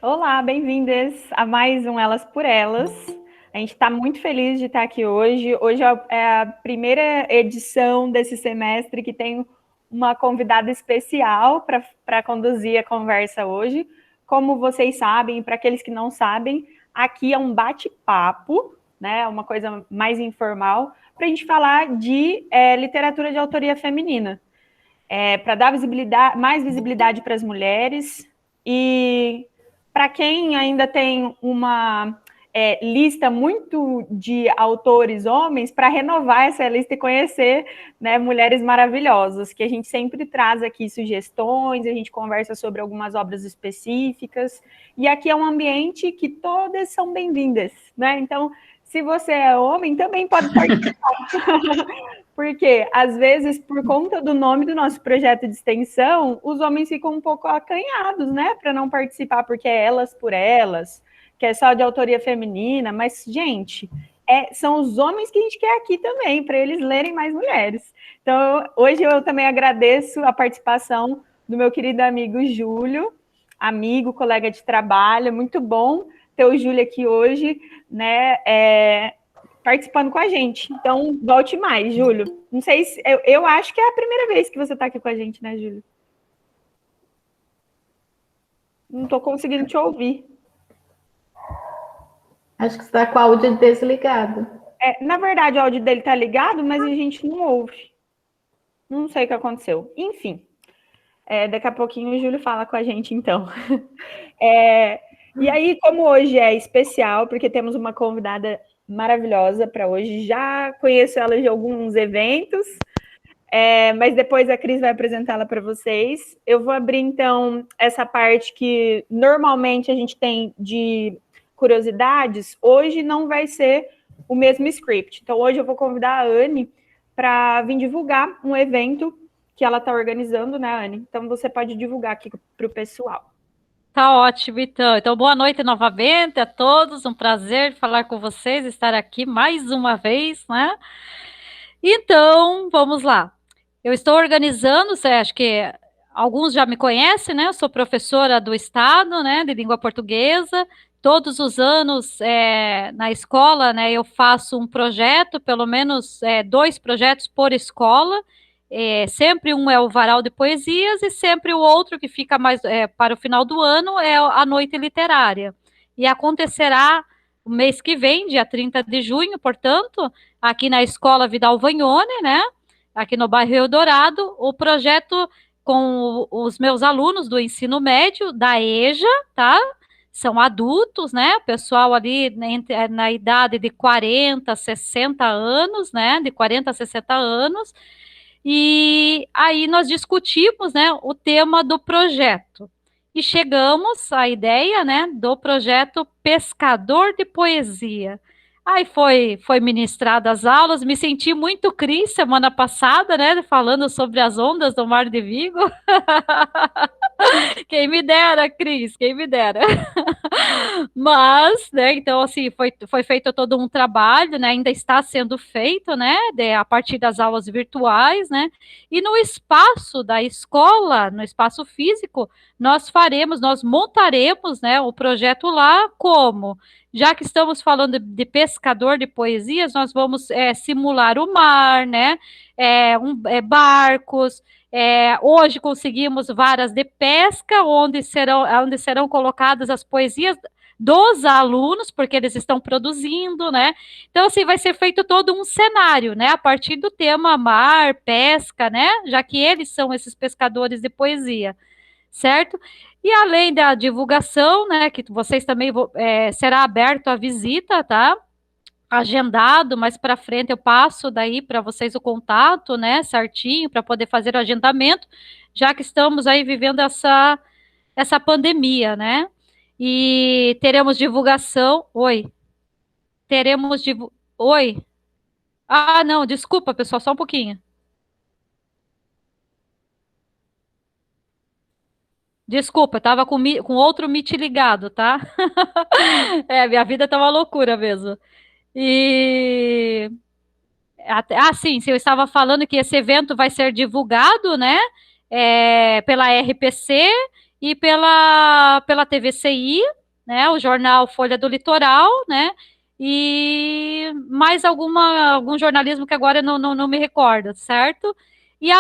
Olá, bem-vindas a mais um Elas por Elas. A gente está muito feliz de estar aqui hoje. Hoje é a primeira edição desse semestre que tem uma convidada especial para conduzir a conversa hoje. Como vocês sabem, para aqueles que não sabem, aqui é um bate-papo, né? Uma coisa mais informal, para a gente falar de literatura de autoria feminina. Para dar mais visibilidade para as mulheres e para quem ainda tem uma lista muito de autores homens, para renovar essa lista e conhecer, né, mulheres maravilhosas, que a gente sempre traz aqui sugestões, a gente conversa sobre algumas obras específicas, e aqui é um ambiente que todas são bem-vindas, né? Então, se você é homem, também pode participar. Porque, às vezes, por conta do nome do nosso projeto de extensão, os homens ficam um pouco acanhados, né, para não participar, porque é elas por elas, que é só de autoria feminina. Mas, gente, são os homens que a gente quer aqui também, para eles lerem mais mulheres. Então, hoje eu também agradeço a participação do meu querido amigo Júlio, amigo, colega de trabalho. Muito bom ter o Júlio aqui hoje, né? Participando com a gente. Então, volte mais, Júlio. Não sei se. Eu acho que é a primeira vez que você está aqui com a gente, né, Júlio? Não estou conseguindo te ouvir. Acho que você está com o áudio desligado. Na verdade, o áudio dele está ligado, mas a gente não ouve. Não sei o que aconteceu. Enfim, daqui a pouquinho o Júlio fala com a gente, então. E aí, como hoje é especial, porque temos uma convidada maravilhosa para hoje, já conheço ela de alguns eventos, mas depois a Cris vai apresentá-la para vocês. Eu vou abrir, então, essa parte que normalmente a gente tem de curiosidades. Hoje não vai ser o mesmo script. Então, hoje eu vou convidar a Anne para vir divulgar um evento que ela está organizando, né, Anne? Então, você pode divulgar aqui para o pessoal. Tá ótimo, então. Então, boa noite novamente a todos. Um prazer falar com vocês, estar aqui mais uma vez, né? Então, vamos lá. Eu estou organizando, você acha que alguns já me conhecem, né? Eu sou professora do Estado, né, de língua portuguesa. Todos os anos, na escola, né, eu faço um projeto, pelo menos dois projetos por escola. Sempre um é o Varal de Poesias e sempre o outro que fica mais para o final do ano é a Noite Literária. E acontecerá o mês que vem, dia 30 de junho, portanto, aqui na Escola Vidal Vagnone, né? Aqui no bairro Eldorado, o projeto com os meus alunos do ensino médio, da EJA, tá? São adultos, né? Pessoal ali na idade de 40, 60 anos, né? De 40 a 60 anos. E aí nós discutimos, né, o tema do projeto. E chegamos à ideia, né, do projeto Pescador de Poesia. Aí foi ministrada as aulas, me senti muito Cris semana passada, né, falando sobre as ondas do Mar de Vigo. Quem me dera, Cris, quem me dera. Mas, né, então, assim, foi feito todo um trabalho, né, ainda está sendo feito, né, a partir das aulas virtuais, né, e no espaço da escola, no espaço físico, nós montaremos, né, o projeto lá como? Já que estamos falando de pescador de poesias, nós vamos simular o mar, né, barcos, hoje conseguimos varas de pesca, onde serão colocadas as poesias dos alunos, porque eles estão produzindo, né? Então, assim, vai ser feito todo um cenário, né? A partir do tema mar, pesca, né? Já que eles são esses pescadores de poesia, certo? E além da divulgação, né? Que vocês também será aberto a visita, tá? Agendado, mais para frente eu passo daí para vocês o contato, né, certinho, para poder fazer o agendamento, já que estamos aí vivendo essa pandemia, né? E teremos divulgação. Oi. Teremos Oi. Ah, não, desculpa, pessoal, só um pouquinho. Desculpa, estava com outro Meet ligado, tá? Minha vida tá uma loucura mesmo. E sim, eu estava falando que esse evento vai ser divulgado, né, pela RPC e pela TVCI, né, o jornal Folha do Litoral, né, e mais algum jornalismo que agora eu não me recordo, certo? E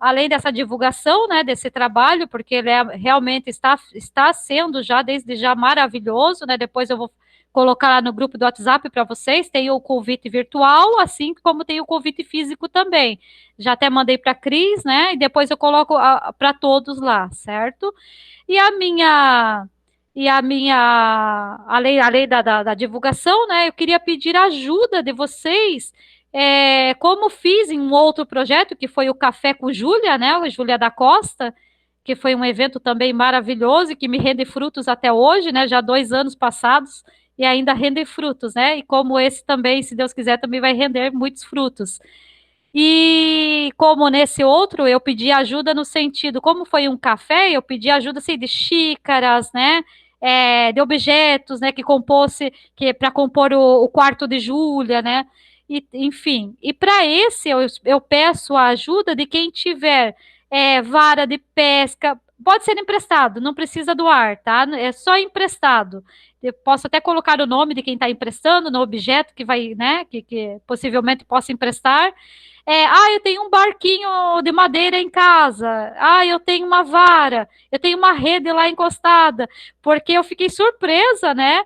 além dessa divulgação, né, desse trabalho, porque ele realmente está sendo já, desde já, maravilhoso, né, depois eu vou colocar lá no grupo do WhatsApp para vocês, tem o convite virtual, assim como tem o convite físico também. Já até mandei para a Cris, né, e depois eu coloco para todos lá, certo? E além da divulgação, né, eu queria pedir ajuda de vocês, como fiz em um outro projeto, que foi o Café com Júlia, né, a Júlia da Costa, que foi um evento também maravilhoso e que me rende frutos até hoje, né, já 2 anos passados, e ainda rende frutos, né, e como esse também, se Deus quiser, também vai render muitos frutos. E como nesse outro, eu pedi ajuda no sentido, como foi um café, eu pedi ajuda assim, de xícaras, né? De objetos, né? Que para compor o quarto de Júlia, né? E, enfim, e para esse eu peço a ajuda de quem tiver vara de pesca, pode ser emprestado, não precisa doar, tá? É só emprestado. Eu posso até colocar o nome de quem está emprestando no objeto que vai, né? Que possivelmente possa emprestar. Eu tenho um barquinho de madeira em casa. Eu tenho uma vara. Eu tenho uma rede lá encostada. Porque eu fiquei surpresa, né?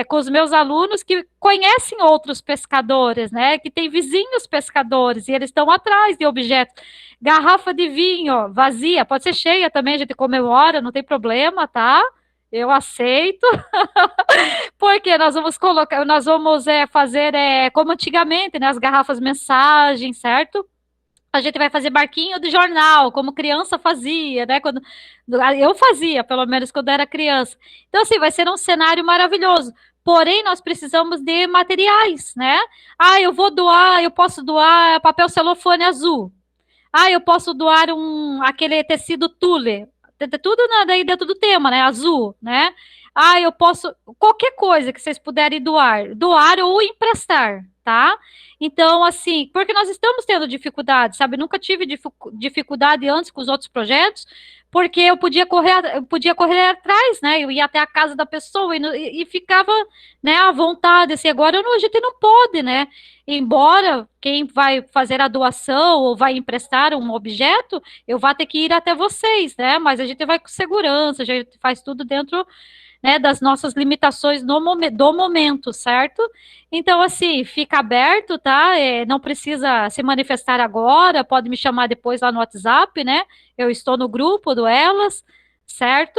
Com os meus alunos que conhecem outros pescadores, né? Que têm vizinhos pescadores e eles estão atrás de objetos. Garrafa de vinho vazia, pode ser cheia também, a gente comemora, não tem problema, tá? Eu aceito. Porque nós vamos fazer como antigamente, né? As garrafas mensagem, certo? A gente vai fazer barquinho de jornal, como criança fazia, né? Eu fazia, pelo menos quando era criança. Então, assim, vai ser um cenário maravilhoso. Porém, nós precisamos de materiais, né? Eu posso doar papel celofane azul. Eu posso doar aquele tecido tule. Tudo daí dentro do tema, né? Azul, né? Eu posso. Qualquer coisa que vocês puderem doar ou emprestar, tá? Então, assim, porque nós estamos tendo dificuldade, sabe? Nunca tive dificuldade antes com os outros projetos, porque eu podia correr atrás, né? Eu ia até a casa da pessoa e ficava, né, à vontade. Assim, agora a gente não pode, né? Embora quem vai fazer a doação ou vai emprestar um objeto, eu vá ter que ir até vocês, né? Mas a gente vai com segurança, a gente faz tudo dentro, né, das nossas limitações do momento, certo? Então, assim, fica aberto, tá? Não precisa se manifestar agora, pode me chamar depois lá no WhatsApp, né? Eu estou no grupo do Elas, certo?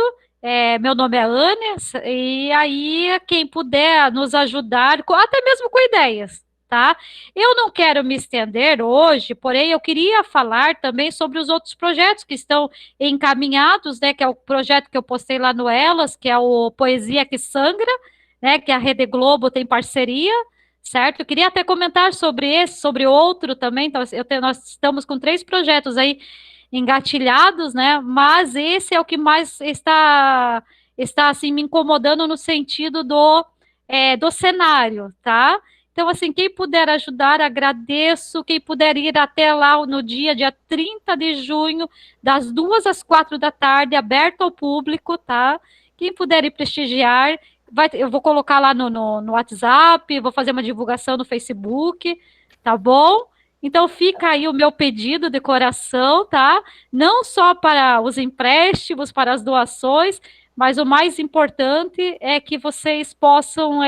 Meu nome é Ânia, e aí quem puder nos ajudar, até mesmo com ideias, tá? Eu não quero me estender hoje, porém eu queria falar também sobre os outros projetos que estão encaminhados, né, que é o projeto que eu postei lá no Elas, que é o Poesia que Sangra, né, que a Rede Globo tem parceria, certo? Eu queria até comentar sobre esse, sobre outro também, então nós estamos com 3 projetos aí engatilhados, né, mas esse é o que mais está assim, me incomodando no sentido do cenário, tá? Então, assim, quem puder ajudar, agradeço. Quem puder ir até lá no dia 30 de junho, das 2 às 4 da tarde, aberto ao público, tá? Quem puder ir prestigiar, eu vou colocar lá no WhatsApp, vou fazer uma divulgação no Facebook, tá bom? Então, fica aí o meu pedido de coração, tá? Não só para os empréstimos, para as doações, mas o mais importante é que vocês possam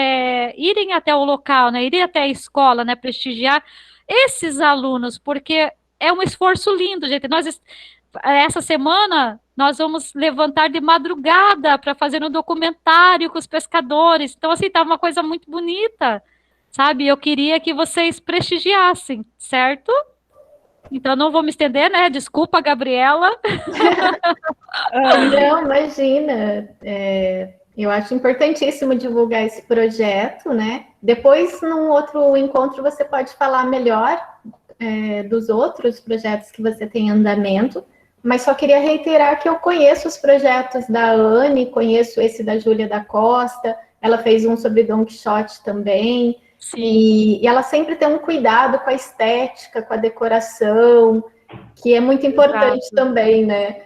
irem até o local, né? Irem até a escola, né? Prestigiar esses alunos, porque é um esforço lindo, gente. Essa semana, nós vamos levantar de madrugada para fazer um documentário com os pescadores. Então, assim, tá uma coisa muito bonita, sabe? Eu queria que vocês prestigiassem, certo? Então, não vou me estender, né? Desculpa, Gabriela. Não, imagina. Eu acho importantíssimo divulgar esse projeto, né? Depois, num outro encontro, você pode falar melhor dos outros projetos que você tem em andamento, mas só queria reiterar que eu conheço os projetos da Anne, conheço esse da Júlia da Costa, ela fez um sobre Don Quixote também, e ela sempre tem um cuidado com a estética, com a decoração, que é muito importante Exato. também, né?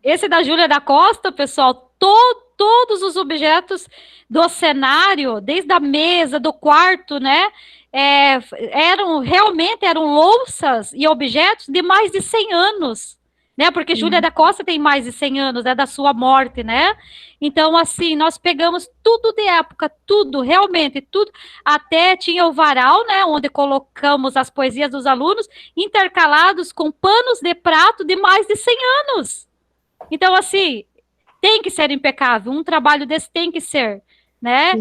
Esse da Júlia da Costa, pessoal, todos os objetos do cenário, desde a mesa, do quarto, né? Realmente eram louças e objetos de mais de 100 anos, né? Porque Júlia da Costa tem mais de 100 anos, da sua morte, né? Então, assim, nós pegamos tudo de época, tudo, realmente, tudo. Até tinha o varal, né? Onde colocamos as poesias dos alunos, intercalados com panos de prato de mais de 100 anos. Então, assim, tem que ser impecável, um trabalho desse tem que ser, né?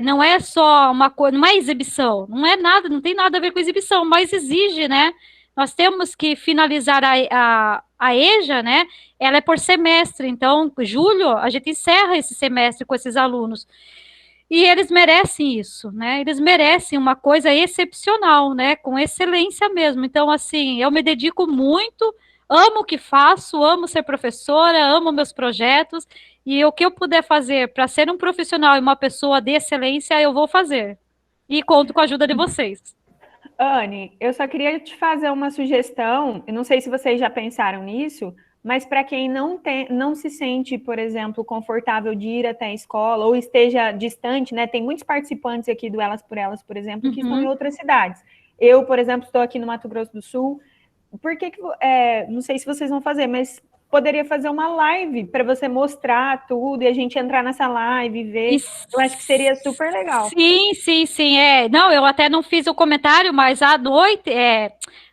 Não é só uma coisa, não é exibição, não é nada, não tem nada a ver com exibição, mas exige, né? Nós temos que finalizar a EJA, né? Ela é por semestre, então, julho, a gente encerra esse semestre com esses alunos. E eles merecem isso, né? Eles merecem uma coisa excepcional, né? Com excelência mesmo. Então, assim, eu me dedico muito, amo o que faço, amo ser professora, amo meus projetos, e o que eu puder fazer para ser um profissional e uma pessoa de excelência, eu vou fazer. E conto com a ajuda de vocês. Anne, eu só queria te fazer uma sugestão, eu não sei se vocês já pensaram nisso, mas para quem não se sente, por exemplo, confortável de ir até a escola ou esteja distante, né? Tem muitos participantes aqui do Elas por Elas, por exemplo, que estão em outras cidades. Eu, por exemplo, estou aqui no Mato Grosso do Sul. Por que não sei se vocês vão fazer, mas poderia fazer uma live para você mostrar tudo e a gente entrar nessa live e ver. Eu acho que seria super legal. Sim. Não, eu até não fiz o comentário, mas à noite,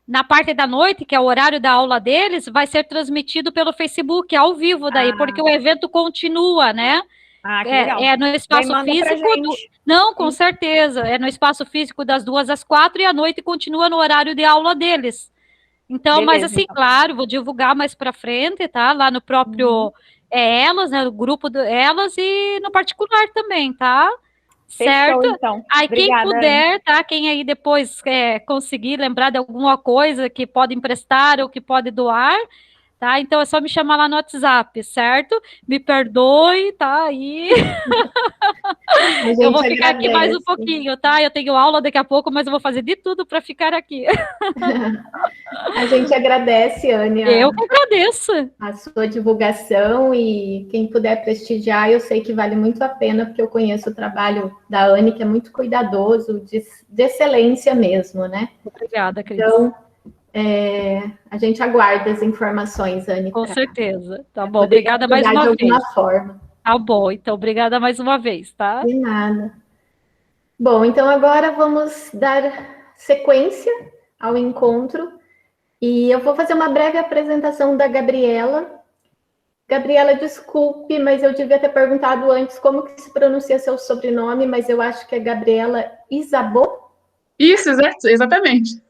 na parte da noite, que é o horário da aula deles, vai ser transmitido pelo Facebook, ao vivo daí, porque o evento continua, né? Que legal. No espaço físico. Não, com certeza. É no espaço físico das 2 às 4 e à noite continua no horário de aula deles. Então, beleza, mas assim, então, claro, vou divulgar mais para frente, tá? Lá no próprio Elas, né? O grupo do Elas e no particular também, tá? Certo? Fechou, então. Aí obrigada, quem puder, Anne. Tá? Quem aí depois conseguir lembrar de alguma coisa que pode emprestar ou que pode doar, tá? Então é só me chamar lá no WhatsApp, certo? Me perdoe, tá? Aí eu vou ficar aqui mais um pouquinho, tá? Eu tenho aula daqui a pouco, mas eu vou fazer de tudo para ficar aqui. A gente agradece, Anne. Eu que agradeço. A sua divulgação e quem puder prestigiar, eu sei que vale muito a pena, porque eu conheço o trabalho da Anne, que é muito cuidadoso, de excelência mesmo, né? Obrigada, Cris. Então, a gente aguarda as informações, Anne. Com certeza. Tá bom, obrigada mais uma vez. De alguma forma. Tá bom, então obrigada mais uma vez, tá? De nada. Bom, então agora vamos dar sequência ao encontro. E eu vou fazer uma breve apresentação da Gabriela. Gabriela, desculpe, mas eu devia ter perguntado antes como que se pronuncia seu sobrenome, mas eu acho que é Gabriela Isabô. Isso, exatamente.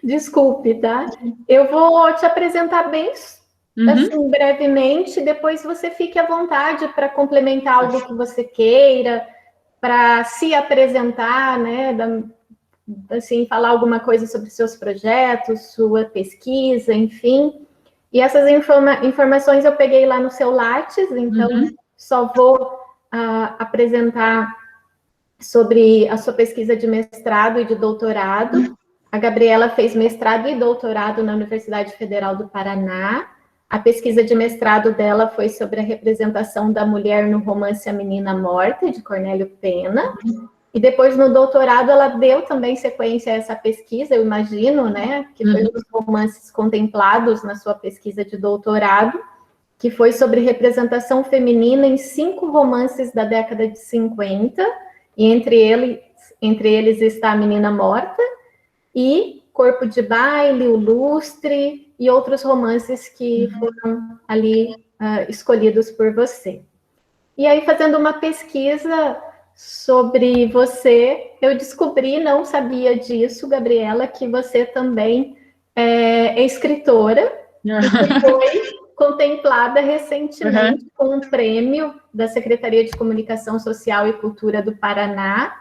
Desculpe, tá? Eu vou te apresentar bem assim, brevemente, depois você fique à vontade para complementar algo que você queira, para se apresentar, né? Assim, falar alguma coisa sobre seus projetos, sua pesquisa, enfim. E essas informações eu peguei lá no seu Lattes, então só vou apresentar sobre a sua pesquisa de mestrado e de doutorado. A Gabriela fez mestrado e doutorado na Universidade Federal do Paraná. A pesquisa de mestrado dela foi sobre a representação da mulher no romance A Menina Morta, de Cornélio Pena. E depois, no doutorado, ela deu também sequência a essa pesquisa, eu imagino, né? Que foi um dos romances contemplados na sua pesquisa de doutorado, que foi sobre representação feminina em 5 romances da década de 50, e entre eles está A Menina Morta, e Corpo de Baile, O Lustre, e outros romances que foram ali escolhidos por você. E aí, fazendo uma pesquisa sobre você, eu descobri, não sabia disso, Gabriela, que você também é escritora, e foi contemplada recentemente com um prêmio da Secretaria de Comunicação Social e Cultura do Paraná,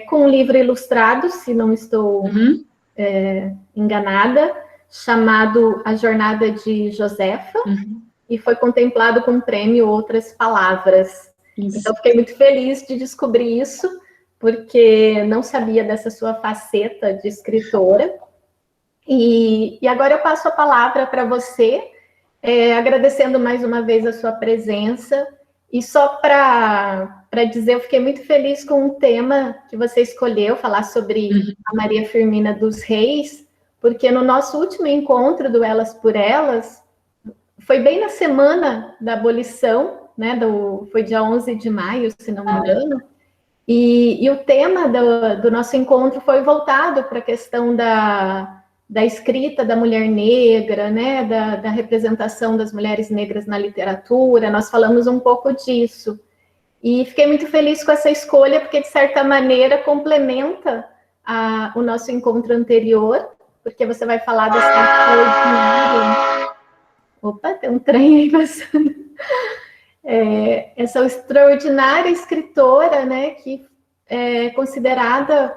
com um livro ilustrado, se não estou enganada, chamado A Jornada de Josefa, e foi contemplado com o prêmio Outras Palavras. Isso. Então, fiquei muito feliz de descobrir isso, porque não sabia dessa sua faceta de escritora. E agora eu passo a palavra para você, agradecendo mais uma vez a sua presença. E só para dizer, eu fiquei muito feliz com o tema que você escolheu, falar sobre a Maria Firmina dos Reis, porque no nosso último encontro do Elas por Elas, foi bem na semana da abolição, né? Foi dia 11 de maio, se não me engano. E o tema do nosso encontro foi voltado para a questão da escrita da mulher negra, né? Da representação das mulheres negras na literatura. Nós falamos um pouco disso. E fiquei muito feliz com essa escolha, porque, de certa maneira, complementa o nosso encontro anterior, porque você vai falar dessa extraordinária... Opa, tem um trem aí passando. Essa extraordinária escritora, né, que é considerada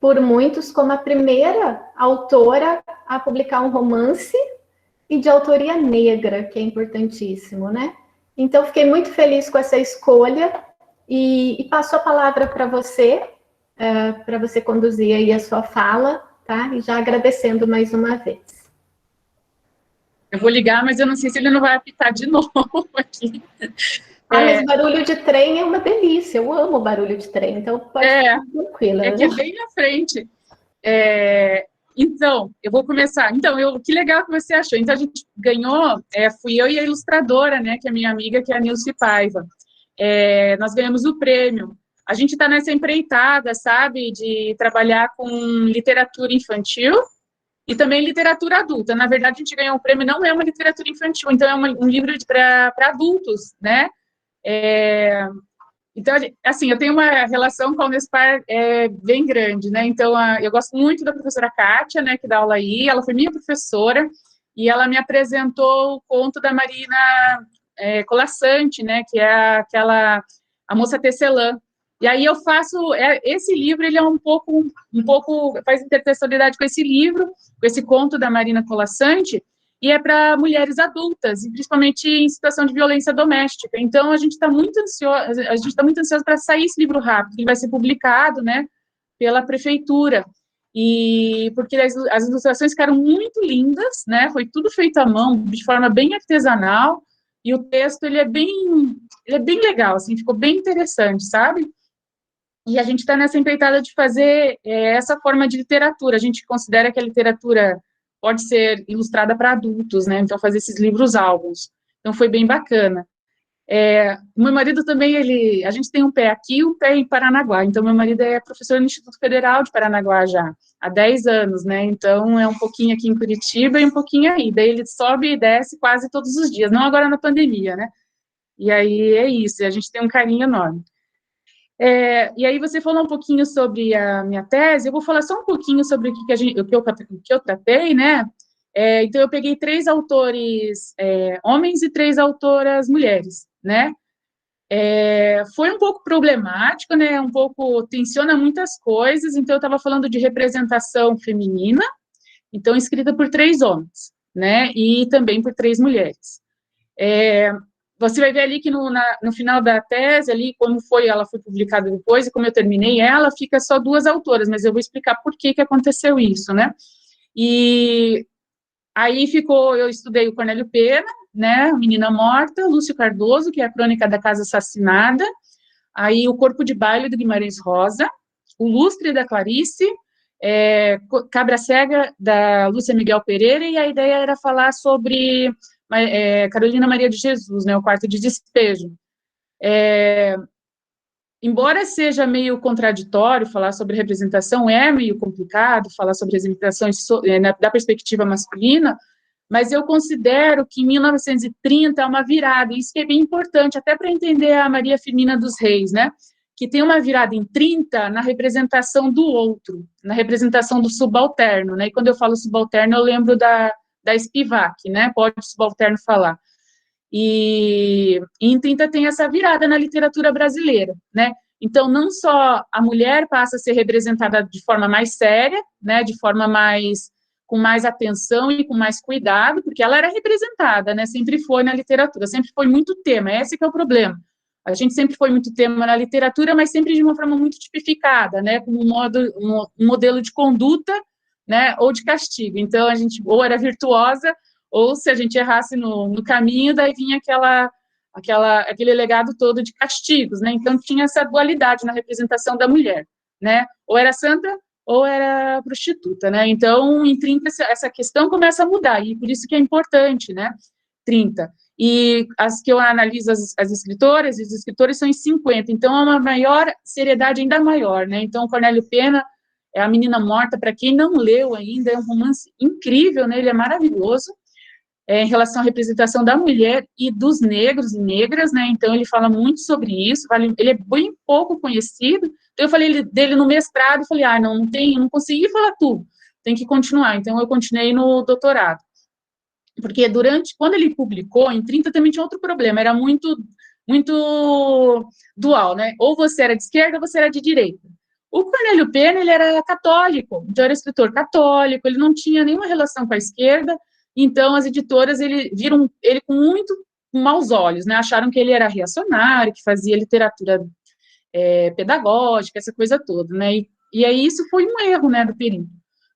por muitos como a primeira autora a publicar um romance e de autoria negra, que é importantíssimo, né? Então, fiquei muito feliz com essa escolha e passo a palavra para você conduzir aí a sua fala, tá? E já agradecendo mais uma vez. Eu vou ligar, mas eu não sei se ele não vai apitar de novo aqui. Mas barulho de trem é uma delícia, eu amo barulho de trem, então pode ficar tranquila. É que é bem na frente. Então, eu vou começar. Então, que legal que você achou. Então, a gente ganhou, fui eu e a ilustradora, né, que é minha amiga, que é a Nilce Paiva. Nós ganhamos o prêmio. A gente está nessa empreitada, sabe, de trabalhar com literatura infantil e também literatura adulta. Na verdade, a gente ganhou o prêmio, não é uma literatura infantil, então é um livro para adultos, né? Então, assim, eu tenho uma relação com a Unespar bem grande, né? Então, eu gosto muito da professora Kátia, né, que dá aula aí, ela foi minha professora, e ela me apresentou o conto da Marina Colasanti, né, que é a moça tecelã. E aí eu faço, esse livro, ele é um pouco, faz intertextualidade com esse livro, com esse conto da Marina Colasanti, e é para mulheres adultas, e principalmente em situação de violência doméstica. Então, a gente está muito ansioso para sair esse livro rápido, ele vai ser publicado, né, pela prefeitura, e porque as ilustrações ficaram muito lindas, né, foi tudo feito à mão, de forma bem artesanal, e o texto, ele é bem legal, assim, ficou bem interessante, sabe? E a gente está nessa empreitada de fazer essa forma de literatura. A gente considera que a literatura pode ser ilustrada para adultos, né? Então, fazer esses livros-álbuns. Então, foi bem bacana. Meu marido também, a gente tem um pé aqui e um pé em Paranaguá. Então, meu marido é professor no Instituto Federal de Paranaguá já, há 10 anos, né? Então, é um pouquinho aqui em Curitiba e um pouquinho aí. Daí, ele sobe e desce quase todos os dias, não agora na pandemia, né? E aí, é isso, a gente tem um carinho enorme. E aí você falou um pouquinho sobre a minha tese, eu vou falar só um pouquinho sobre o que eu tratei, né? Então, eu peguei 3 autores homens e 3 autoras mulheres, né? Foi um pouco problemático, né? Um pouco, tensiona muitas coisas, então eu estava falando de representação feminina, então escrita por 3 homens, né? E também por 3 mulheres. Você vai ver ali que no final da tese, ali, ela foi publicada depois, e como eu terminei ela, fica só 2 autoras, mas eu vou explicar por que aconteceu isso, né? E aí eu estudei o Cornélio Pena, né, Menina Morta, Lúcio Cardoso, que é a Crônica da Casa Assassinada, aí o Corpo de Baile do Guimarães Rosa, o Lustre da Clarice, Cabra Cega da Lúcia Miguel Pereira, e a ideia era falar sobre Carolina Maria de Jesus, né, o Quarto de Despejo. Embora seja meio contraditório falar sobre representação, é meio complicado falar sobre representações da perspectiva masculina, mas eu considero que 1930 é uma virada, e isso que é bem importante, até para entender a Maria Firmina dos Reis, né, que tem uma virada em 30 na representação do outro, na representação do subalterno, né, e quando eu falo subalterno, eu lembro da Spivak, né, pode o subalterno falar. E em 30 tem essa virada na literatura brasileira, né? Então, não só a mulher passa a ser representada de forma mais séria, né, de forma com mais atenção e com mais cuidado, porque ela era representada, né, sempre foi na literatura, sempre foi muito tema, esse que é o problema. A gente sempre foi muito tema na literatura, mas sempre de uma forma muito tipificada, né, como um modelo de conduta né, ou de castigo. Então, a gente ou era virtuosa, ou se a gente errasse no caminho, daí vinha aquele legado todo de castigos, né? Então, tinha essa dualidade na representação da mulher, né? Ou era santa, ou era prostituta, né? Então, em 30, essa questão começa a mudar, e por isso que é importante, né? 30. E as que eu analiso, as escritoras e os escritores são em 50, então é uma maior seriedade, ainda maior, né? Então, Cornélio Pena é A Menina Morta, para quem não leu ainda, é um romance incrível, né? Ele é maravilhoso, em relação à representação da mulher e dos negros e negras, né? Então, ele fala muito sobre isso, ele é bem pouco conhecido. Então, eu falei dele no mestrado, e falei, não consegui falar tudo, tem que continuar. Então, eu continuei no doutorado. Porque quando ele publicou, em 30 também tinha outro problema, era muito dual, né? Ou você era de esquerda, ou você era de direita. O Cornélio Pena, ele era católico, então era escritor católico, ele não tinha nenhuma relação com a esquerda, então as editoras viram ele com maus olhos, né? Acharam que ele era reacionário, que fazia literatura pedagógica, essa coisa toda, né? E aí isso foi um erro, né, do período,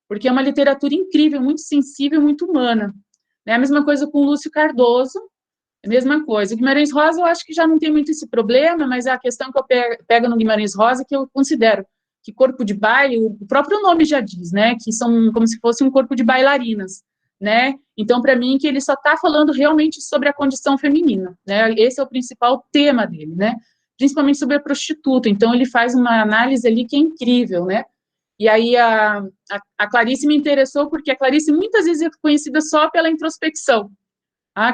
porque é uma literatura incrível, muito sensível, muito humana. É a mesma coisa com o Lúcio Cardoso, a mesma coisa. O Guimarães Rosa, eu acho que já não tem muito esse problema, mas a questão que eu pego no Guimarães Rosa, que eu considero que corpo de baile, o próprio nome já diz, né, que são como se fosse um corpo de bailarinas, né, então, para mim, que ele só está falando realmente sobre a condição feminina, né, esse é o principal tema dele, né, principalmente sobre a prostituta, então ele faz uma análise ali que é incrível, né, e aí a Clarice me interessou, porque a Clarice muitas vezes é conhecida só pela introspecção,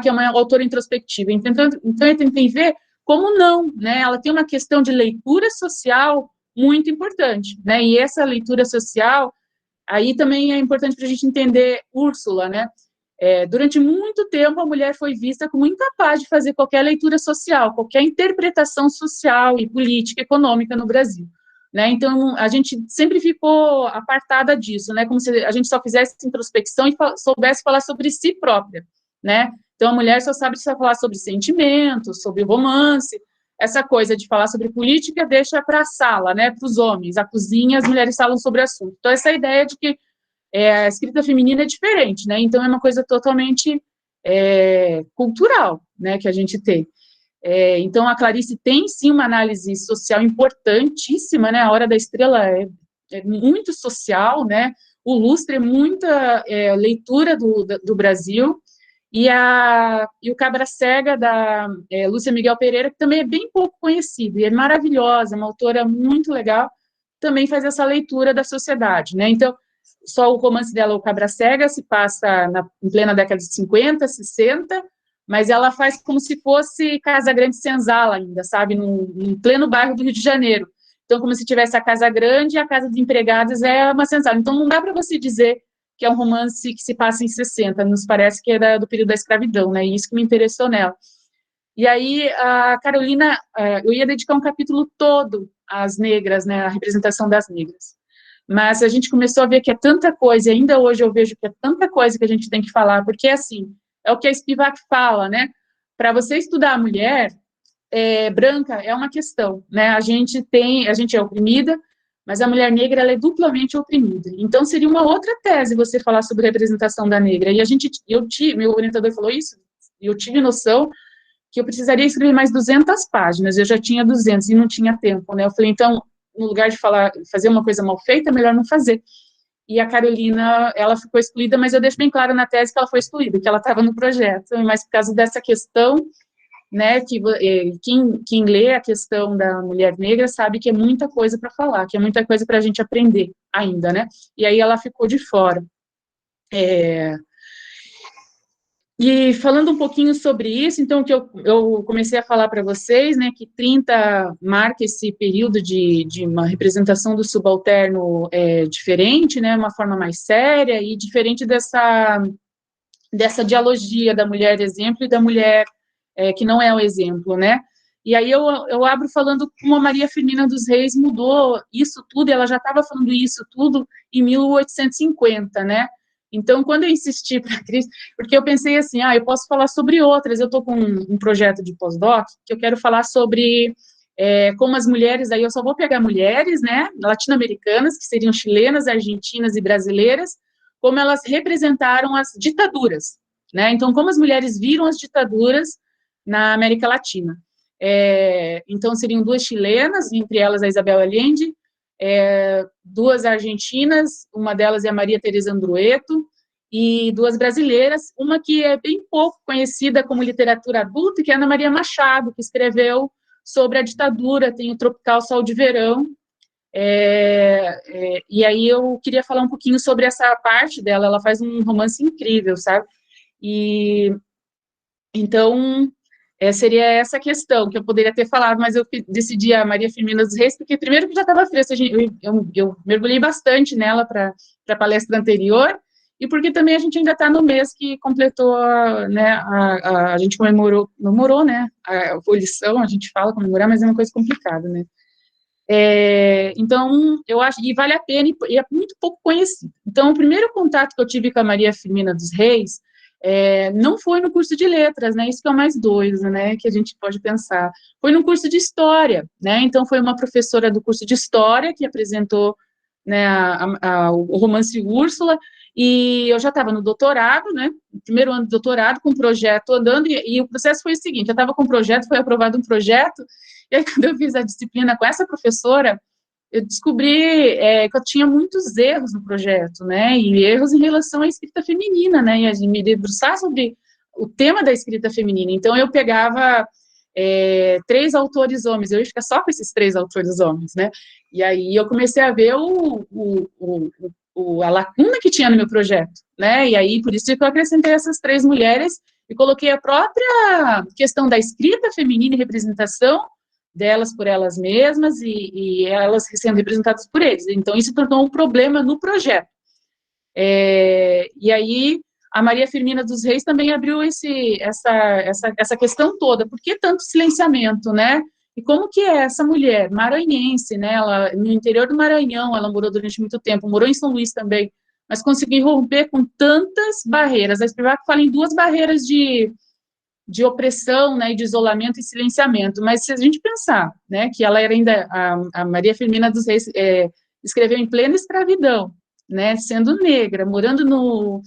que é uma autora introspectiva, então eu tentei ver como não, né, ela tem uma questão de leitura social muito importante, né, e essa leitura social, aí também é importante para a gente entender Úrsula, né, durante muito tempo a mulher foi vista como incapaz de fazer qualquer leitura social, qualquer interpretação social e política, econômica no Brasil, né, então a gente sempre ficou apartada disso, né, como se a gente só fizesse introspecção e soubesse falar sobre si própria, né, então a mulher só sabe falar sobre sentimentos, sobre romance, essa coisa de falar sobre política deixa para a sala, né, para os homens, a cozinha, as mulheres falam sobre o assunto. Então, essa ideia de que a escrita feminina é diferente, né, então é uma coisa totalmente cultural, né, que a gente tem. Então, a Clarice tem, sim, uma análise social importantíssima, né, A Hora da Estrela é muito social, né, o Lustre é muita leitura do Brasil, e o Cabra Cega, da Lúcia Miguel Pereira, que também é bem pouco conhecida, e é maravilhosa, uma autora muito legal, também faz essa leitura da sociedade, né, então, só o romance dela, O Cabra Cega, se passa em plena década de 50, 60, mas ela faz como se fosse Casa Grande Senzala ainda, sabe, no pleno bairro do Rio de Janeiro, então, como se tivesse a Casa Grande e a Casa de Empregados é uma senzala, então não dá para você dizer que é um romance que se passa em 60, nos parece que é do período da escravidão, né, e isso que me interessou nela. E aí, a Carolina, eu ia dedicar um capítulo todo às negras, né, à representação das negras, mas a gente começou a ver que é tanta coisa, e ainda hoje eu vejo que é tanta coisa que a gente tem que falar, porque, assim, é o que a Spivak fala, né, para você estudar a mulher branca é uma questão, né, a gente é oprimida, mas a mulher negra, ela é duplamente oprimida. Então, seria uma outra tese você falar sobre representação da negra. E meu orientador falou isso, e eu tive noção que eu precisaria escrever mais 200 páginas, eu já tinha 200 e não tinha tempo, né? Eu falei, então, no lugar de fazer uma coisa mal feita, é melhor não fazer. E a Carolina, ela ficou excluída, mas eu deixo bem claro na tese que ela foi excluída, que ela estava no projeto, mas por causa dessa questão, né, que quem lê a questão da mulher negra sabe que é muita coisa para falar, que é muita coisa para a gente aprender ainda, né, e aí ela ficou de fora. E falando um pouquinho sobre isso, então, que eu comecei a falar para vocês, né, que 30 marca esse período de uma representação do subalterno diferente, né, uma forma mais séria e diferente dessa dialogia da mulher exemplo e da mulher que não é o exemplo, né? E aí eu abro falando como a Maria Firmina dos Reis mudou isso tudo, ela já estava falando isso tudo em 1850, né? Então, quando eu insisti para a Cris, porque eu pensei assim, eu posso falar sobre outras, eu estou com um projeto de pós-doc, que eu quero falar sobre como as mulheres, aí eu só vou pegar mulheres, né, latino-americanas, que seriam chilenas, argentinas e brasileiras, como elas representaram as ditaduras, né? Então, como as mulheres viram as ditaduras na América Latina. Então, seriam 2 chilenas, entre elas a Isabel Allende, 2 argentinas, uma delas é a Maria Teresa Andrueto, e 2 brasileiras, uma que é bem pouco conhecida como literatura adulta, que é a Ana Maria Machado, que escreveu sobre a ditadura, tem o Tropical Sol de Verão, e aí eu queria falar um pouquinho sobre essa parte dela, ela faz um romance incrível, sabe? E então seria essa questão que eu poderia ter falado, mas eu decidi a Maria Firmina dos Reis, porque primeiro que já estava fresca, eu mergulhei bastante nela para a palestra anterior, e porque também a gente ainda está no mês que completou, né, a gente comemorou, né, a abolição, a gente fala comemorar, mas é uma coisa complicada, né. Então, eu acho, e vale a pena, e é muito pouco conhecido. Então, o primeiro contato que eu tive com a Maria Firmina dos Reis não foi no curso de letras, né, isso que é o mais doido, né, que a gente pode pensar. Foi no curso de história, né, então foi uma professora do curso de história que apresentou, né, o romance Úrsula, e eu já estava no doutorado, né, no primeiro ano de doutorado, com o projeto andando, e o processo foi o seguinte, eu estava com um projeto, foi aprovado um projeto, e aí quando eu fiz a disciplina com essa professora, eu descobri que eu tinha muitos erros no projeto, né, e erros em relação à escrita feminina, né, e a me debruçar sobre o tema da escrita feminina. Então, eu pegava 3 autores homens, eu ia ficar só com esses 3 autores homens, né, e aí eu comecei a ver a lacuna que tinha no meu projeto, né, e aí por isso que eu acrescentei essas 3 mulheres e coloquei a própria questão da escrita feminina e representação delas por elas mesmas e elas sendo representadas por eles. Então, isso tornou um problema no projeto. E aí, a Maria Firmina dos Reis também abriu essa questão toda. Por que tanto silenciamento, né? E como que é essa mulher maranhense, né? Ela, no interior do Maranhão, ela morou durante muito tempo, morou em São Luís também, mas conseguiu romper com tantas barreiras. A Spivak fala em 2 barreiras de opressão, né, e de isolamento e silenciamento, mas se a gente pensar, né, que ela era ainda, a Maria Firmina dos Reis escreveu em plena escravidão, né, sendo negra, morando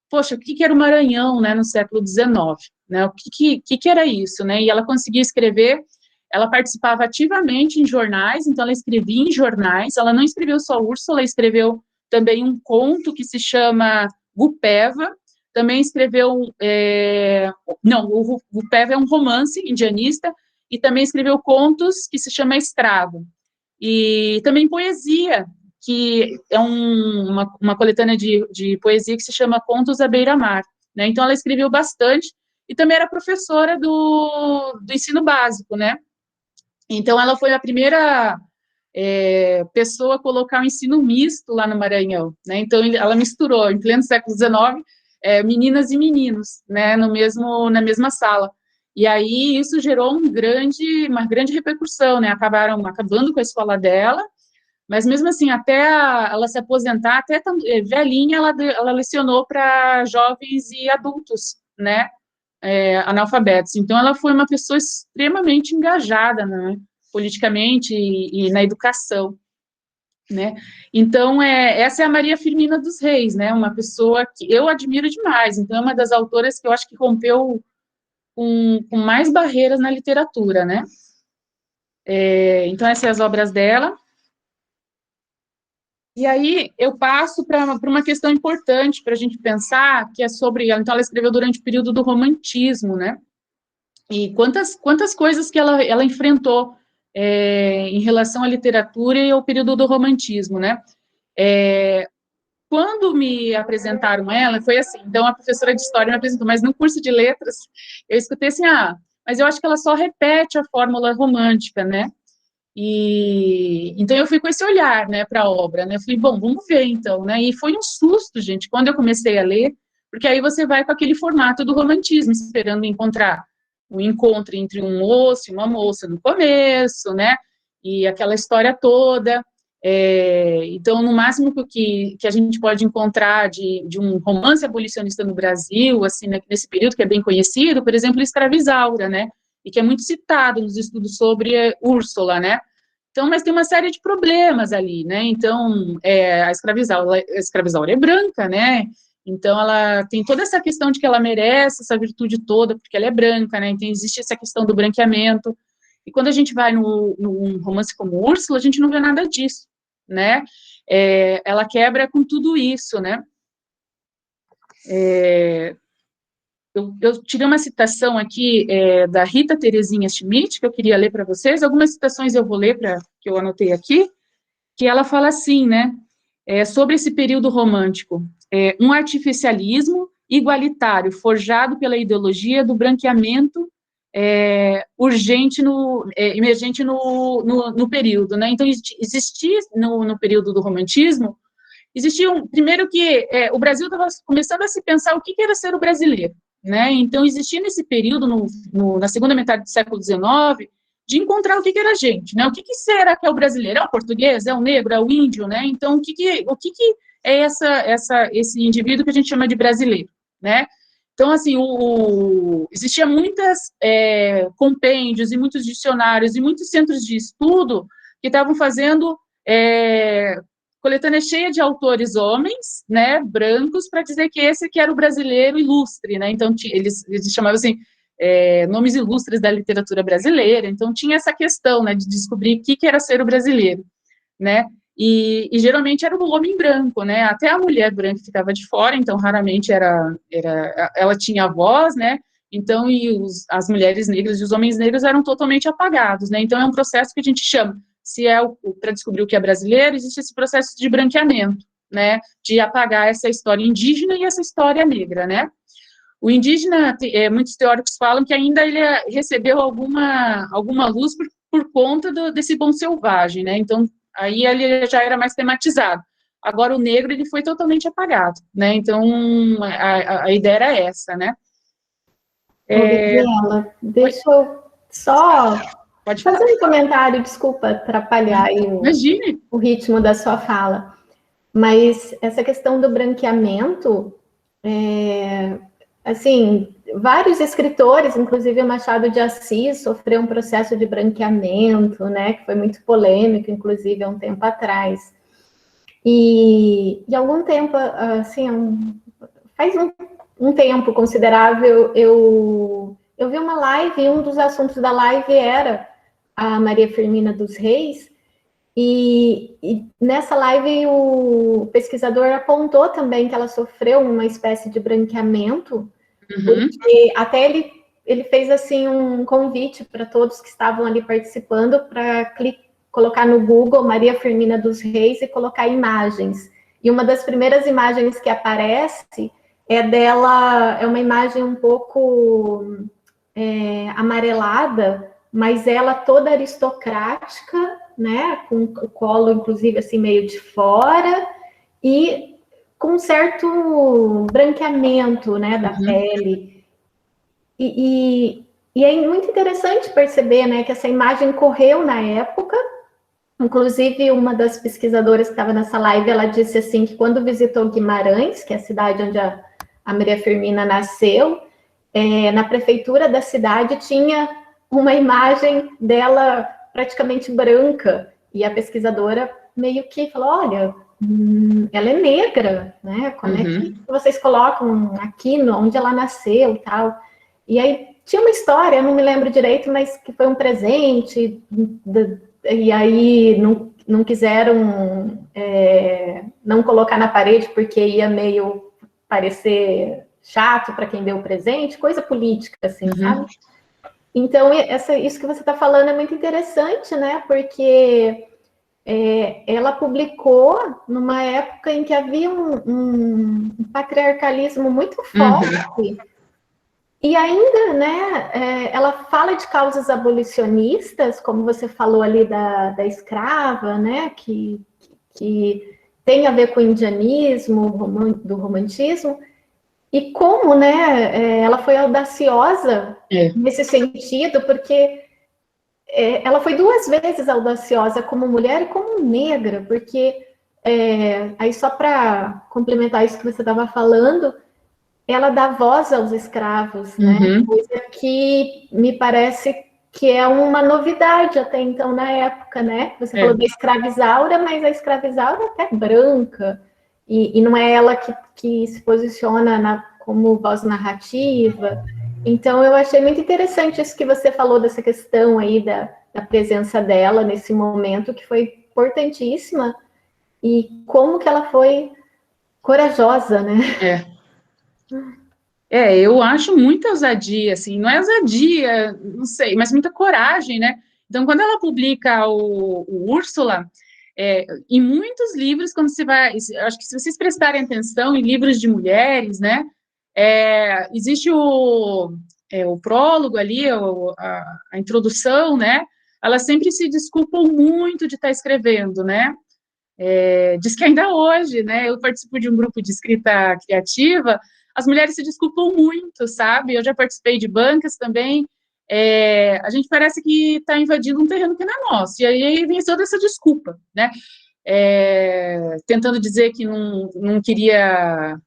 poxa, o que era o Maranhão, né, no século XIX, né, o que era isso, né, e ela conseguia escrever, ela participava ativamente em jornais, então ela escrevia em jornais, ela não escreveu só Úrsula, ela escreveu também um conto que se chama Gupeva, também escreveu, o Gupeva é um romance indianista, e também escreveu contos que se chama Escravo, e também poesia, que é uma coletânea de poesia que se chama Contos à Beira-Mar, né, então ela escreveu bastante, e também era professora do ensino básico, né, então ela foi a primeira pessoa a colocar o ensino misto lá no Maranhão, né, então ela misturou, em pleno século XIX, meninas e meninos, né, na mesma sala. E aí isso gerou uma grande repercussão, né, acabaram acabando com a escola dela, mas mesmo assim, até ela se aposentar, até velhinha, ela lecionou para jovens e adultos, né, analfabetos. Então ela foi uma pessoa extremamente engajada, né, politicamente e na educação, né, então essa é a Maria Firmina dos Reis, né, uma pessoa que eu admiro demais, então é uma das autoras que eu acho que rompeu com mais barreiras na literatura, né, então essas são as obras dela, e aí eu passo para uma questão importante para a gente pensar, que é sobre, então ela escreveu durante o período do romantismo, né, e quantas coisas que ela enfrentou em relação à literatura e ao período do romantismo, né, quando me apresentaram ela, foi assim, então a professora de história me apresentou, mas no curso de letras, eu escutei assim, mas eu acho que ela só repete a fórmula romântica, né, e então eu fui com esse olhar, né, para a obra, né, eu falei, bom, vamos ver então, né, e foi um susto, gente, quando eu comecei a ler, porque aí você vai com aquele formato do romantismo, esperando encontrar um encontro entre um moço e uma moça no começo, né, e aquela história toda, então, no máximo que a gente pode encontrar de um romance abolicionista no Brasil, assim, né, nesse período que é bem conhecido, por exemplo, Escravizaura, né, e que é muito citado nos estudos sobre Úrsula, né, Então, mas tem uma série de problemas ali, né? Então, a escravizaura é branca, né? Então, ela tem toda essa questão de que ela merece essa virtude toda, porque ela é branca, né? Então, existe essa questão do branqueamento. E quando a gente vai num romance como Úrsula, a gente não vê nada disso, né? Ela quebra com tudo isso, né? Eu tirei uma citação aqui da Rita Terezinha Schmidt, que eu queria ler para vocês. Algumas citações eu vou ler, que eu anotei aqui, que ela fala assim, né, sobre esse período romântico. Um artificialismo igualitário, forjado pela ideologia do branqueamento emergente no período, né? Então, existia no período do romantismo, primeiro que o Brasil estava começando a se pensar o que era ser o brasileiro, né? Então, existia nesse período, na segunda metade do século XIX, de encontrar o que era a gente, né? O que será que é o brasileiro? É o português? É o negro? É o índio, né? Então, o que é esse indivíduo que a gente chama de brasileiro, né? Então, assim, existia muitas compêndios e muitos dicionários e muitos centros de estudo que estavam fazendo coletânea cheia de autores homens, né, brancos, para dizer que esse que era o brasileiro ilustre, né? Então, eles chamavam assim, nomes ilustres da literatura brasileira. Então, tinha essa questão, né, de descobrir o que era ser o brasileiro, né? E geralmente era o homem branco, né? Até a mulher branca ficava de fora, então raramente ela tinha voz, né? Então, as mulheres negras e os homens negros eram totalmente apagados, né? Então, é um processo que a gente chama, para descobrir o que é brasileiro, existe esse processo de branqueamento, né? De apagar essa história indígena e essa história negra, né? O indígena, muitos teóricos falam que ainda ele recebeu alguma luz por conta desse bom selvagem, né? Então, aí ele já era mais tematizado. Agora, o negro, ele foi totalmente apagado, né? Então, a ideia era essa, né? Gabriela, deixa eu só Pode fazer falar. um comentário, desculpa atrapalhar aí Imagine. o ritmo da sua fala, mas essa questão do branqueamento, assim, vários escritores, inclusive o Machado de Assis, sofreu um processo de branqueamento, né, que foi muito polêmico, inclusive, há um tempo atrás. E algum tempo, assim, faz um tempo considerável, eu vi uma live, e um dos assuntos da live era a Maria Firmina dos Reis, e nessa live o pesquisador apontou também que ela sofreu uma espécie de branqueamento, porque até ele fez assim um convite para todos que estavam ali participando para colocar no Google Maria Firmina dos Reis e colocar imagens. E uma das primeiras imagens que aparece é dela, é uma imagem um pouco amarelada, mas ela toda aristocrática, né, com o colo, inclusive, assim, meio de fora, e com um certo branqueamento, né, da pele. E é muito interessante perceber, né, que essa imagem correu na época. Inclusive, uma das pesquisadoras que estava nessa live, ela disse assim, que quando visitou Guimarães, que é a cidade onde a Maria Firmina nasceu, na prefeitura da cidade tinha uma imagem dela praticamente branca, e a pesquisadora meio que falou, olha, ela é negra, né? Como é que vocês colocam aqui onde ela nasceu e tal? E aí tinha uma história, eu não me lembro direito, mas que foi um presente, e aí não quiseram não colocar na parede porque ia meio parecer chato para quem deu o presente, coisa política, assim, sabe? Então, isso que você está falando é muito interessante, né? Porque ela publicou numa época em que havia um patriarcalismo muito forte. E ainda, né, ela fala de causas abolicionistas, como você falou ali da escrava, né, que tem a ver com o indianismo, do romantismo, e como, né, ela foi audaciosa nesse sentido, porque ela foi duas vezes audaciosa como mulher e como negra, porque, aí só para complementar isso que você estava falando, ela dá voz aos escravos, né? Coisa que me parece que é uma novidade até então na época, né? Você falou da escravizaura, mas a escravizaura é até branca, e não é ela que se posiciona como voz narrativa. Então, eu achei muito interessante isso que você falou dessa questão aí da presença dela nesse momento, que foi importantíssima, e como que ela foi corajosa, né? Eu acho muita ousadia, assim, não é ousadia, não sei, mas muita coragem, né? Então, quando ela publica o Úrsula, em muitos livros, quando você vai, acho que se vocês prestarem atenção em livros de mulheres, né, existe o prólogo ali, a introdução, né, elas sempre se desculpam muito de estar escrevendo, né, diz que ainda hoje, né, eu participo de um grupo de escrita criativa, as mulheres se desculpam muito, sabe? Eu já participei de bancas também, a gente parece que está invadindo um terreno que não é nosso, e aí vem toda essa desculpa, né? Tentando dizer que não queria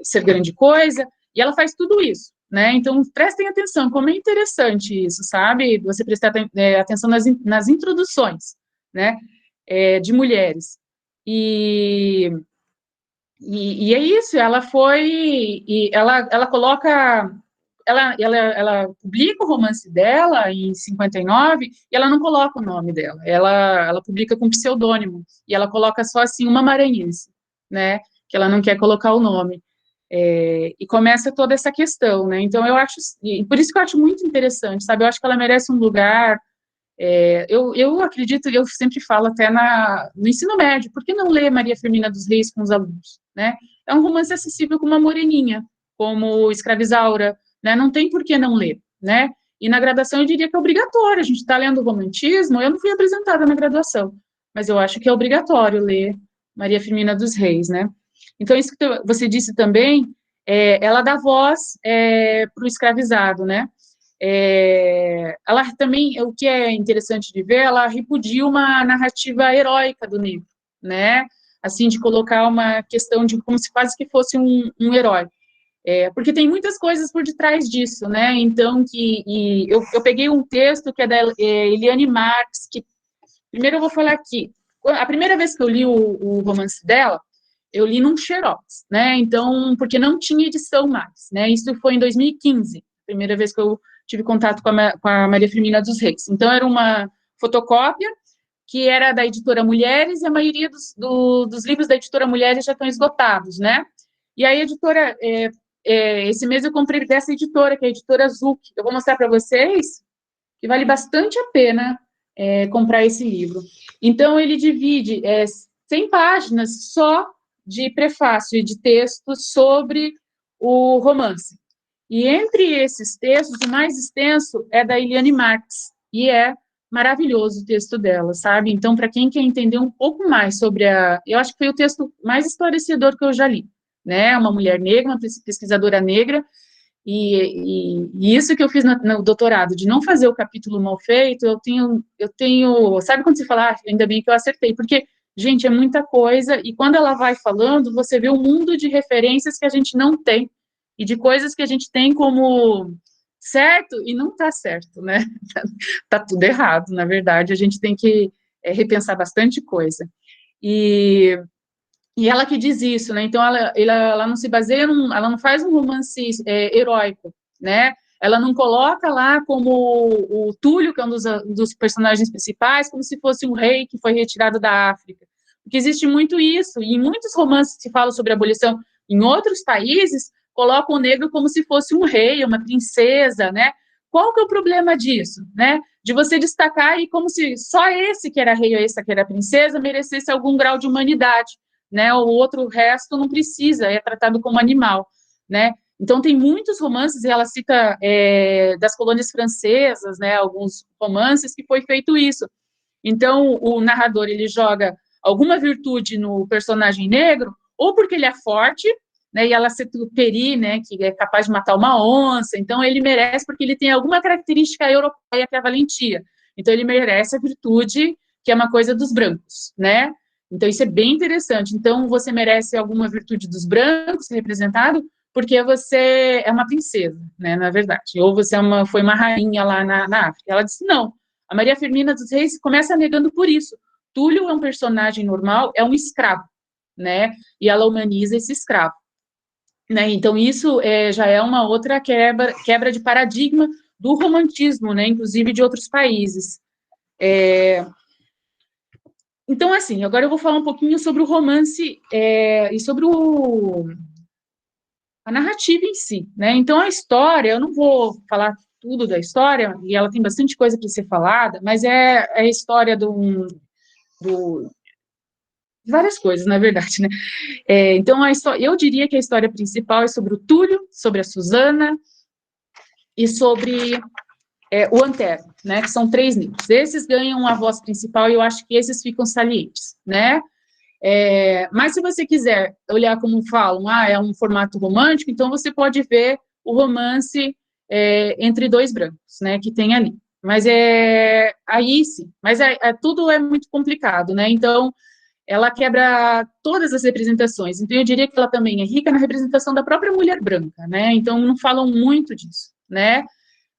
ser grande coisa, e ela faz tudo isso, né? Então, prestem atenção, como é interessante isso, sabe? Você prestar atenção nas introduções, né? De mulheres. E é isso, ela foi, e ela coloca, ela publica o romance dela em 59, e ela não coloca o nome dela, ela publica com pseudônimo, e ela coloca só assim, uma maranhense, né, que ela não quer colocar o nome, e começa toda essa questão, né, então eu acho, e por isso que eu acho muito interessante, sabe, eu acho que ela merece um lugar. Eu acredito, eu sempre falo até no ensino médio, por que não ler Maria Firmina dos Reis com os alunos, né? É um romance acessível como a Moreninha, como Escravizaura, né? Não tem por que não ler, né? E na graduação eu diria que é obrigatório, a gente está lendo romantismo, eu não fui apresentada na graduação, mas eu acho que é obrigatório ler Maria Firmina dos Reis, né? Então, isso que você disse também, ela dá voz para o escravizado, né? Ela também, o que é interessante de ver, ela repudia uma narrativa heróica do negro, né? Assim, de colocar uma questão de como se quase que fosse um herói. Porque tem muitas coisas por detrás disso, né? Então, eu peguei um texto que é da Eliane Marx, que, primeiro eu vou falar aqui, a primeira vez que eu li o romance dela, eu li num Xerox, né? Então, porque não tinha edição mais, né? Isso foi em 2015, primeira vez que eu tive contato com a Maria Firmina dos Reis. Então, era uma fotocópia que era da editora Mulheres, e a maioria dos livros da editora Mulheres já estão esgotados, né? E aí, a editora, esse mês eu comprei dessa editora, que é a editora Zuc. Eu vou mostrar para vocês que vale bastante a pena comprar esse livro. Então, ele divide 100 páginas só de prefácio e de textos sobre o romance. E entre esses textos, o mais extenso é da Eliane Marx, e é maravilhoso o texto dela, sabe? Então, para quem quer entender um pouco mais sobre eu acho que foi o texto mais esclarecedor que eu já li, né? Uma mulher negra, uma pesquisadora negra, e isso que eu fiz no doutorado, de não fazer o capítulo mal feito, eu tenho, sabe quando você fala, ainda bem que eu acertei, porque, gente, é muita coisa, e quando ela vai falando, você vê um mundo de referências que a gente não tem, e de coisas que a gente tem como certo e não está certo, né? Tá tudo errado, na verdade, a gente tem que repensar bastante coisa. E ela que diz isso, né? Então, ela não se baseia, ela não faz um romance heróico, né? Ela não coloca lá como o Túlio, que é um dos personagens principais, como se fosse um rei que foi retirado da África. Porque existe muito isso, e em muitos romances que falam sobre abolição em outros países, colocam o negro como se fosse um rei, uma princesa, né? Qual que é o problema disso, né? De você destacar e como se só esse que era rei ou essa que era princesa merecesse algum grau de humanidade, né? O outro resto não precisa, é tratado como animal, né? Então, tem muitos romances, e ela cita das colônias francesas, né? Alguns romances que foi feito isso. Então, o narrador, ele joga alguma virtude no personagem negro, ou porque ele é forte, né? E ela cita o Peri, né? Que é capaz de matar uma onça. Então, ele merece porque ele tem alguma característica europeia, que é a valentia. Então, ele merece a virtude, que é uma coisa dos brancos, né? Então, isso é bem interessante. Então, você merece alguma virtude dos brancos representado, porque você é uma princesa, né, na verdade, ou você foi uma rainha lá na África. Ela disse, não, a Maria Firmina dos Reis começa negando por isso. Túlio é um personagem normal, é um escravo, né, e ela humaniza esse escravo. Né, então, isso já é uma outra quebra de paradigma do romantismo, né, inclusive de outros países. Então, assim, agora eu vou falar um pouquinho sobre o romance e sobre a narrativa em si, né? Então, a história, eu não vou falar tudo da história, e ela tem bastante coisa para ser falada, mas é a história de várias coisas, na verdade, né? Então, eu diria que a história principal é sobre o Túlio, sobre a Susana e sobre o Antero, né? Que são 3 negros. Esses ganham a voz principal e eu acho que esses ficam salientes, né? Mas se você quiser olhar como falam, é um formato romântico, então você pode ver o romance entre 2 brancos, né? Que tem ali. Mas aí sim, mas tudo é muito complicado, né? Então, ela quebra todas as representações. Então, eu diria que ela também é rica na representação da própria mulher branca, né? Então, não falam muito disso, né?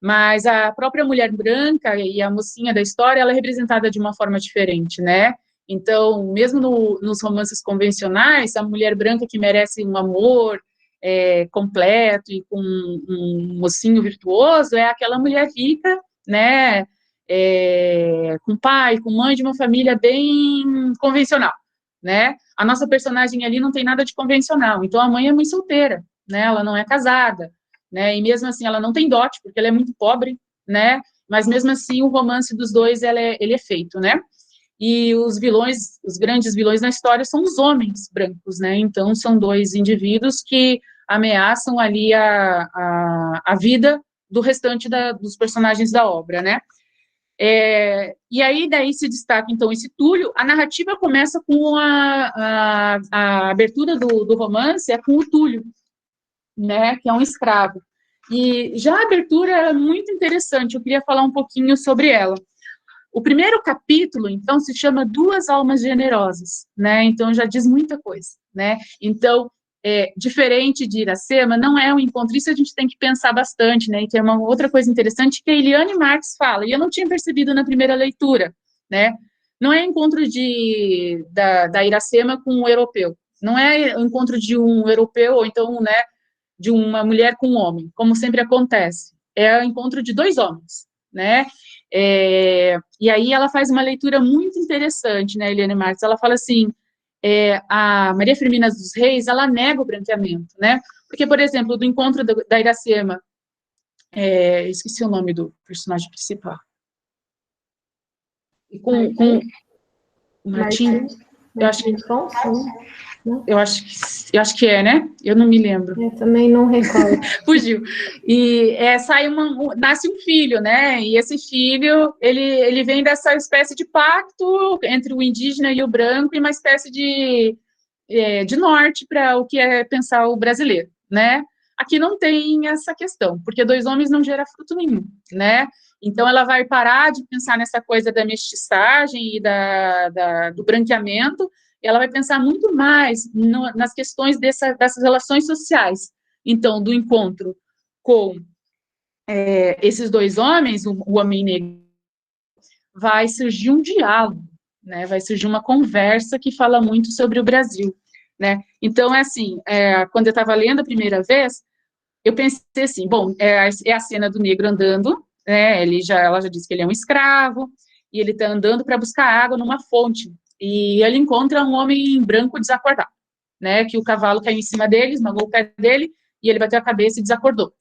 Mas a própria mulher branca e a mocinha da história, ela é representada de uma forma diferente, né? Então, mesmo nos romances convencionais, a mulher branca que merece um amor completo e com um mocinho virtuoso é aquela mulher rica, né? Com pai, com mãe de uma família bem convencional, né? A nossa personagem ali não tem nada de convencional, então a mãe é mãe solteira, né? Ela não é casada, né? E mesmo assim ela não tem dote, porque ela é muito pobre, né? Mas mesmo assim o romance dos dois ele é feito, né? E os vilões, os grandes vilões na história são os homens brancos, né? Então são 2 indivíduos que ameaçam ali a vida do restante dos personagens da obra, né? E aí daí se destaca então esse Túlio. A narrativa começa com a abertura do romance, com o Túlio, né, que é um escravo. E já a abertura é muito interessante, eu queria falar um pouquinho sobre ela. O primeiro capítulo, então, se chama Duas Almas Generosas, né, então já diz muita coisa, né, então, diferente de Iracema, não é um encontro, isso a gente tem que pensar bastante, né, e tem uma outra coisa interessante que a Eliane Marx fala, e eu não tinha percebido na primeira leitura, né, não é encontro da Iracema com um europeu, não é o encontro de um europeu, ou então, né, de uma mulher com um homem, como sempre acontece. É o encontro de 2 homens, né? E aí ela faz uma leitura muito interessante, né, Eliane Marx? Ela fala assim, a Maria Firmina dos Reis, ela nega o branqueamento, né? Porque, por exemplo, do encontro da Iracema, esqueci o nome do personagem principal. E com o Martim, eu acho que né? Eu não me lembro. Eu também não recordo. Fugiu. E nasce um filho, né? E esse filho, ele vem dessa espécie de pacto entre o indígena e o branco, e uma espécie de norte para o que é pensar o brasileiro, né? Aqui não tem essa questão, porque 2 homens não gera fruto nenhum, né? Então, ela vai parar de pensar nessa coisa da mestiçagem e do branqueamento, e ela vai pensar muito mais nas questões dessas relações sociais. Então, do encontro com esses 2 homens, o homem negro, vai surgir um diálogo, né? Vai surgir uma conversa que fala muito sobre o Brasil, né? Então, assim, quando eu estava lendo a primeira vez, eu pensei assim, bom, é a cena do negro andando, né? Ela já disse que ele é um escravo, e ele está andando para buscar água numa fonte, e ele encontra um homem branco desacordado, né? Que o cavalo caiu em cima dele, esmagou o pé dele, e ele bateu a cabeça e desacordou.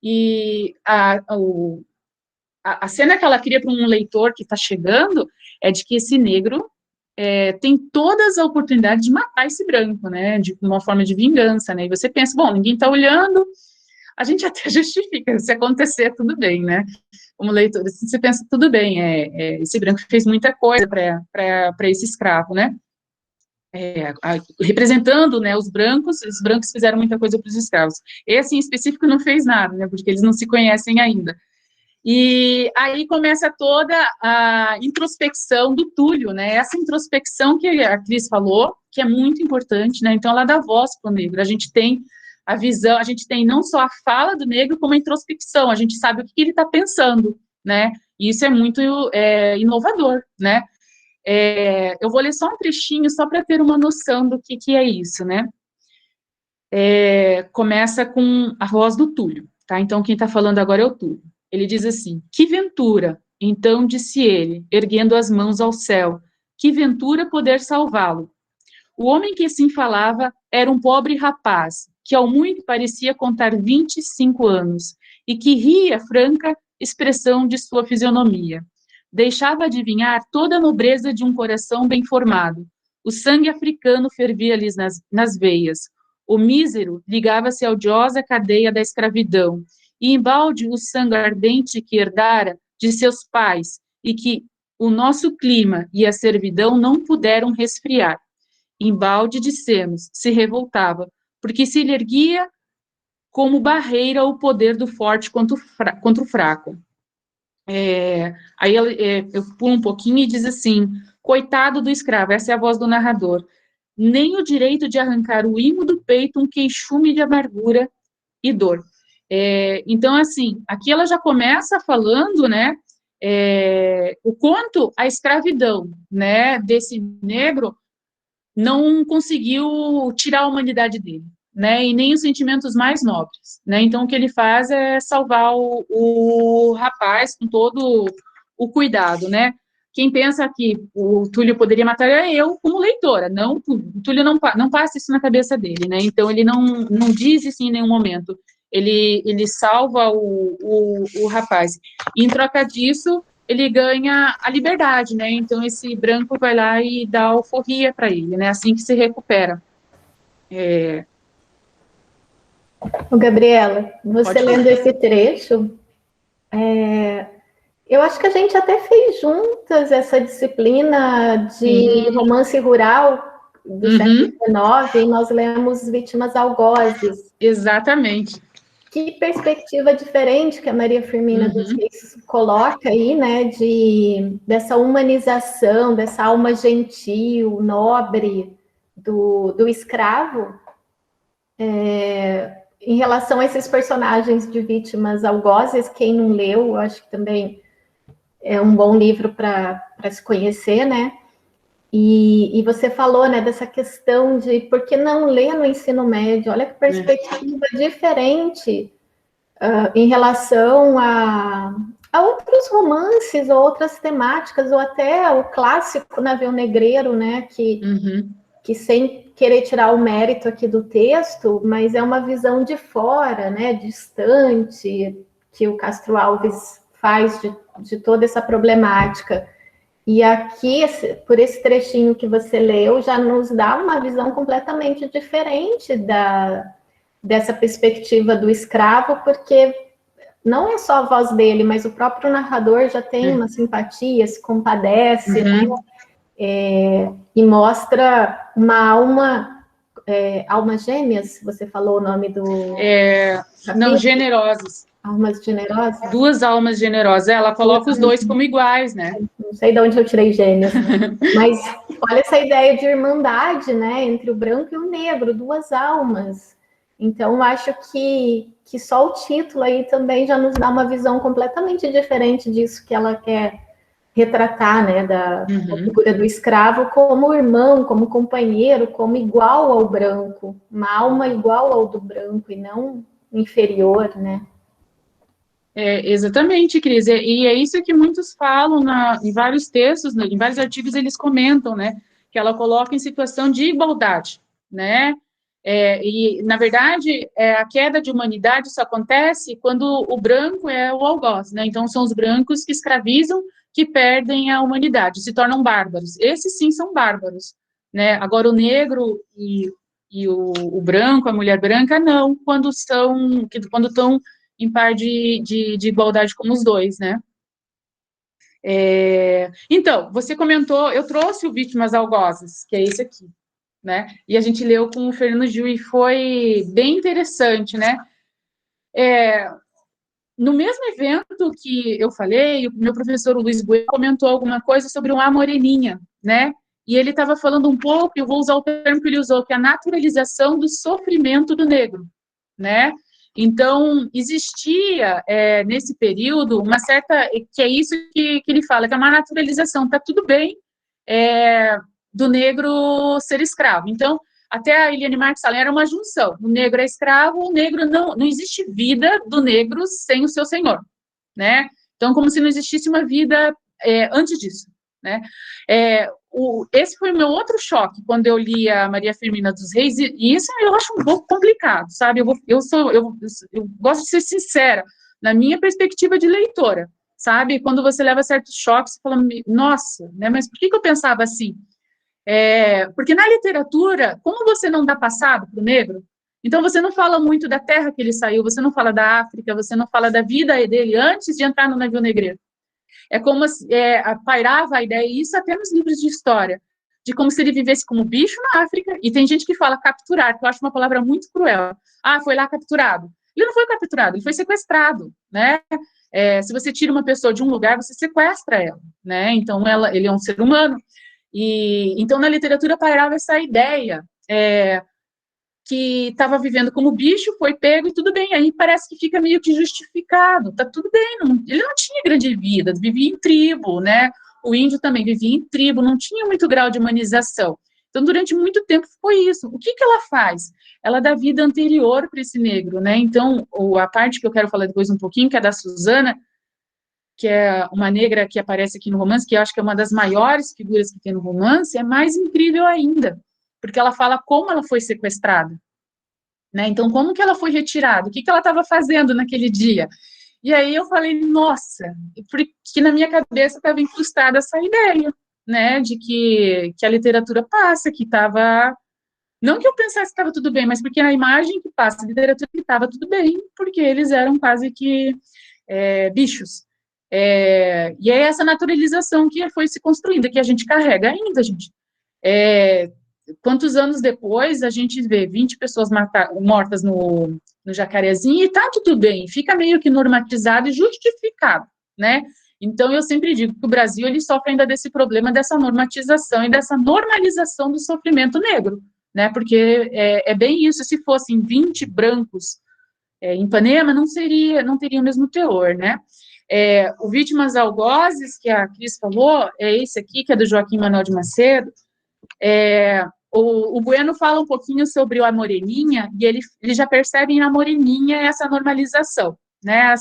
E a cena que ela cria para um leitor que está chegando é de que esse negro tem todas as oportunidades de matar esse branco, né? De uma forma de vingança, né? E você pensa, bom, ninguém está olhando, a gente até justifica, se acontecer, tudo bem, né? Como leitor, você pensa, tudo bem, esse branco fez muita coisa para esse escravo, né? Representando, né, os brancos fizeram muita coisa para os escravos. Esse, em específico, não fez nada, né? Porque eles não se conhecem ainda. E aí começa toda a introspecção do Túlio, né? Essa introspecção que a Cris falou, que é muito importante, né? Então, ela dá voz para o negro. A gente tem a visão, a gente tem não só a fala do negro, como a introspecção, a gente sabe o que ele está pensando, né? E isso é muito inovador, né? Eu vou ler só um trechinho, só para ter uma noção do que é isso, né? Começa com a voz do Túlio, tá? Então, quem está falando agora é o Túlio. Ele diz assim: que ventura, então disse ele, erguendo as mãos ao céu, que ventura poder salvá-lo. O homem que assim falava era um pobre rapaz, que ao muito parecia contar 25 anos, e que ria franca expressão de sua fisionomia. Deixava adivinhar toda a nobreza de um coração bem formado. O sangue africano fervia-lhes nas veias. O mísero ligava-se à odiosa cadeia da escravidão, e embalde o sangue ardente que herdara de seus pais, e que o nosso clima e a servidão não puderam resfriar. Embalde dissemos, se revoltava, porque se lhe erguia como barreira o poder do forte contra o fraco. Aí eu pulo um pouquinho e diz assim: coitado do escravo, essa é a voz do narrador, nem o direito de arrancar o imo do peito um queixume de amargura e dor. Então, assim, aqui ela já começa falando, né, o quanto a escravidão, né, desse negro não conseguiu tirar a humanidade dele, né, e nem os sentimentos mais nobres, né, então o que ele faz é salvar o rapaz com todo o cuidado, né. Quem pensa que o Túlio poderia matar é eu como leitora, não o Túlio. O Túlio não passa isso na cabeça dele, né, então ele não diz isso em nenhum momento, ele salva o rapaz, e em troca disso ele ganha a liberdade, né? Então esse branco vai lá e dá alforria para ele, né? Assim que se recupera. Gabriela, você lendo esse trecho, eu acho que a gente até fez juntas essa disciplina de romance rural do século XIX, e nós lemos Vítimas Algozes. Exatamente. Que perspectiva diferente que a Maria Firmina dos Reis coloca aí, né, dessa humanização, dessa alma gentil, nobre do escravo, em relação a esses personagens de Vítimas Algozes. Quem não leu, eu acho que também é um bom livro para se conhecer, né? E você falou, né, dessa questão de por que não ler no ensino médio? Olha que perspectiva diferente em relação a outros romances, ou outras temáticas, ou até o clássico navio negreiro, né, que sem querer tirar o mérito aqui do texto, mas é uma visão de fora, né, distante, que o Castro Alves faz de toda essa problemática. E aqui, por esse trechinho que você leu, já nos dá uma visão completamente diferente dessa perspectiva do escravo, porque não é só a voz dele, mas o próprio narrador já tem uma simpatia, se compadece, né? E mostra uma almas gêmeas, você falou o nome do... Não, generosas. Almas generosas? 2 almas generosas. Ela coloca os dois como iguais, né? Não sei de onde eu tirei gêmeos, mas olha essa ideia de irmandade, né, entre o branco e o negro, 2 almas. Então, acho que só o título aí também já nos dá uma visão completamente diferente disso que ela quer retratar, né, da figura do escravo como irmão, como companheiro, como igual ao branco, uma alma igual ao do branco e não inferior, né? Exatamente, Cris, e é isso que muitos falam em vários textos, em vários artigos eles comentam, né, que ela coloca em situação de igualdade, né, e na verdade a queda de humanidade só acontece quando o branco é o algoz, né, então são os brancos que escravizam, que perdem a humanidade, se tornam bárbaros, esses sim são bárbaros, né, agora o negro e o branco, a mulher branca, não, quando estão em par de igualdade como os dois, né? Então, você comentou, eu trouxe o Vítimas Algozes, que é esse aqui, né? E a gente leu com o Fernando Gil e foi bem interessante, né? No mesmo evento que eu falei, o meu professor Luiz Bueno comentou alguma coisa sobre uma moreninha, né? E ele estava falando um pouco, eu vou usar o termo que ele usou, que é a naturalização do sofrimento do negro, né? Então, existia, nesse período, uma certa, que é isso que ele fala, que é uma naturalização, está tudo bem do negro ser escravo. Então, até a Eliane Marx fala, era uma junção, o negro é escravo, o negro não existe vida do negro sem o seu senhor, né? Então, como se não existisse uma vida antes disso, né? Esse foi o meu outro choque quando eu li a Maria Firmina dos Reis, e isso eu acho um pouco complicado, sabe? Eu gosto de ser sincera, na minha perspectiva de leitora, sabe? Quando você leva certos choques, você fala, nossa, né? Mas por que eu pensava assim? Porque na literatura, como você não dá passado para o negro, então você não fala muito da terra que ele saiu, você não fala da África, você não fala da vida dele antes de entrar no navio negreiro. É como pairava a ideia, e isso até nos livros de história, de como se ele vivesse como bicho na África, e tem gente que fala capturar, que eu acho uma palavra muito cruel. Ah, foi lá capturado. Ele não foi capturado, ele foi sequestrado, né? Se você tira uma pessoa de um lugar, você sequestra ela, né? Então, ele é um ser humano. E então, na literatura, pairava essa ideia que estava vivendo como bicho, foi pego e tudo bem, aí parece que fica meio que justificado, tá tudo bem, ele não tinha grande vida, vivia em tribo, né, o índio também vivia em tribo, não tinha muito grau de humanização, então durante muito tempo foi isso. O que ela faz? Ela dá vida anterior para esse negro, né, então a parte que eu quero falar depois um pouquinho, que é da Susana, que é uma negra que aparece aqui no romance, que eu acho que é uma das maiores figuras que tem no romance, é mais incrível ainda, porque ela fala como ela foi sequestrada, né? Então, como que ela foi retirada? O que ela estava fazendo naquele dia? E aí eu falei, nossa, porque na minha cabeça estava incrustada essa ideia, né, de que a literatura passa, que estava... Não que eu pensasse que estava tudo bem, mas porque a imagem que passa, a literatura que estava tudo bem, porque eles eram quase que bichos. E é essa naturalização que foi se construindo, que a gente carrega ainda, gente. Quantos anos depois a gente vê 20 pessoas mortas no Jacarezinho e tá tudo bem, fica meio que normatizado e justificado, né? Então, eu sempre digo que o Brasil, ele sofre ainda desse problema dessa normatização e dessa normalização do sofrimento negro, né? Porque é bem isso, se fossem 20 brancos em Ipanema, não teria o mesmo teor, né? O Vítimas Algozes, que a Cris falou, é esse aqui, que é do Joaquim Manuel de Macedo. O Bueno fala um pouquinho sobre a Moreninha, e ele já percebe na Moreninha essa normalização, né?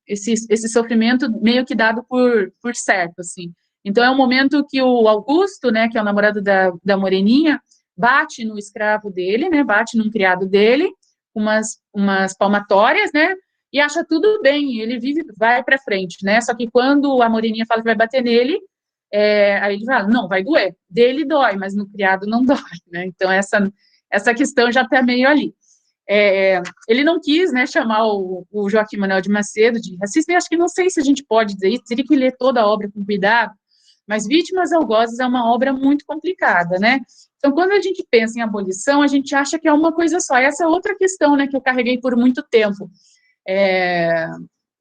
Esse sofrimento meio que dado por certo, assim. Então, é um momento que o Augusto, né, que é o namorado da Moreninha, bate no escravo dele, né, bate num criado dele, umas palmatórias, né, e acha tudo bem, ele vai para frente, né, só que quando a Moreninha fala que vai bater nele, aí ele fala, não, vai doer, dele dói, mas no criado não dói, né, então essa questão já está meio ali. Ele não quis, né, chamar o Joaquim Manuel de Macedo de racista, e acho que não sei se a gente pode dizer isso, teria que ler toda a obra com cuidado, mas Vítimas Algozes é uma obra muito complicada, né? Então, quando a gente pensa em abolição, a gente acha que é uma coisa só. Essa é outra questão, né, que eu carreguei por muito tempo.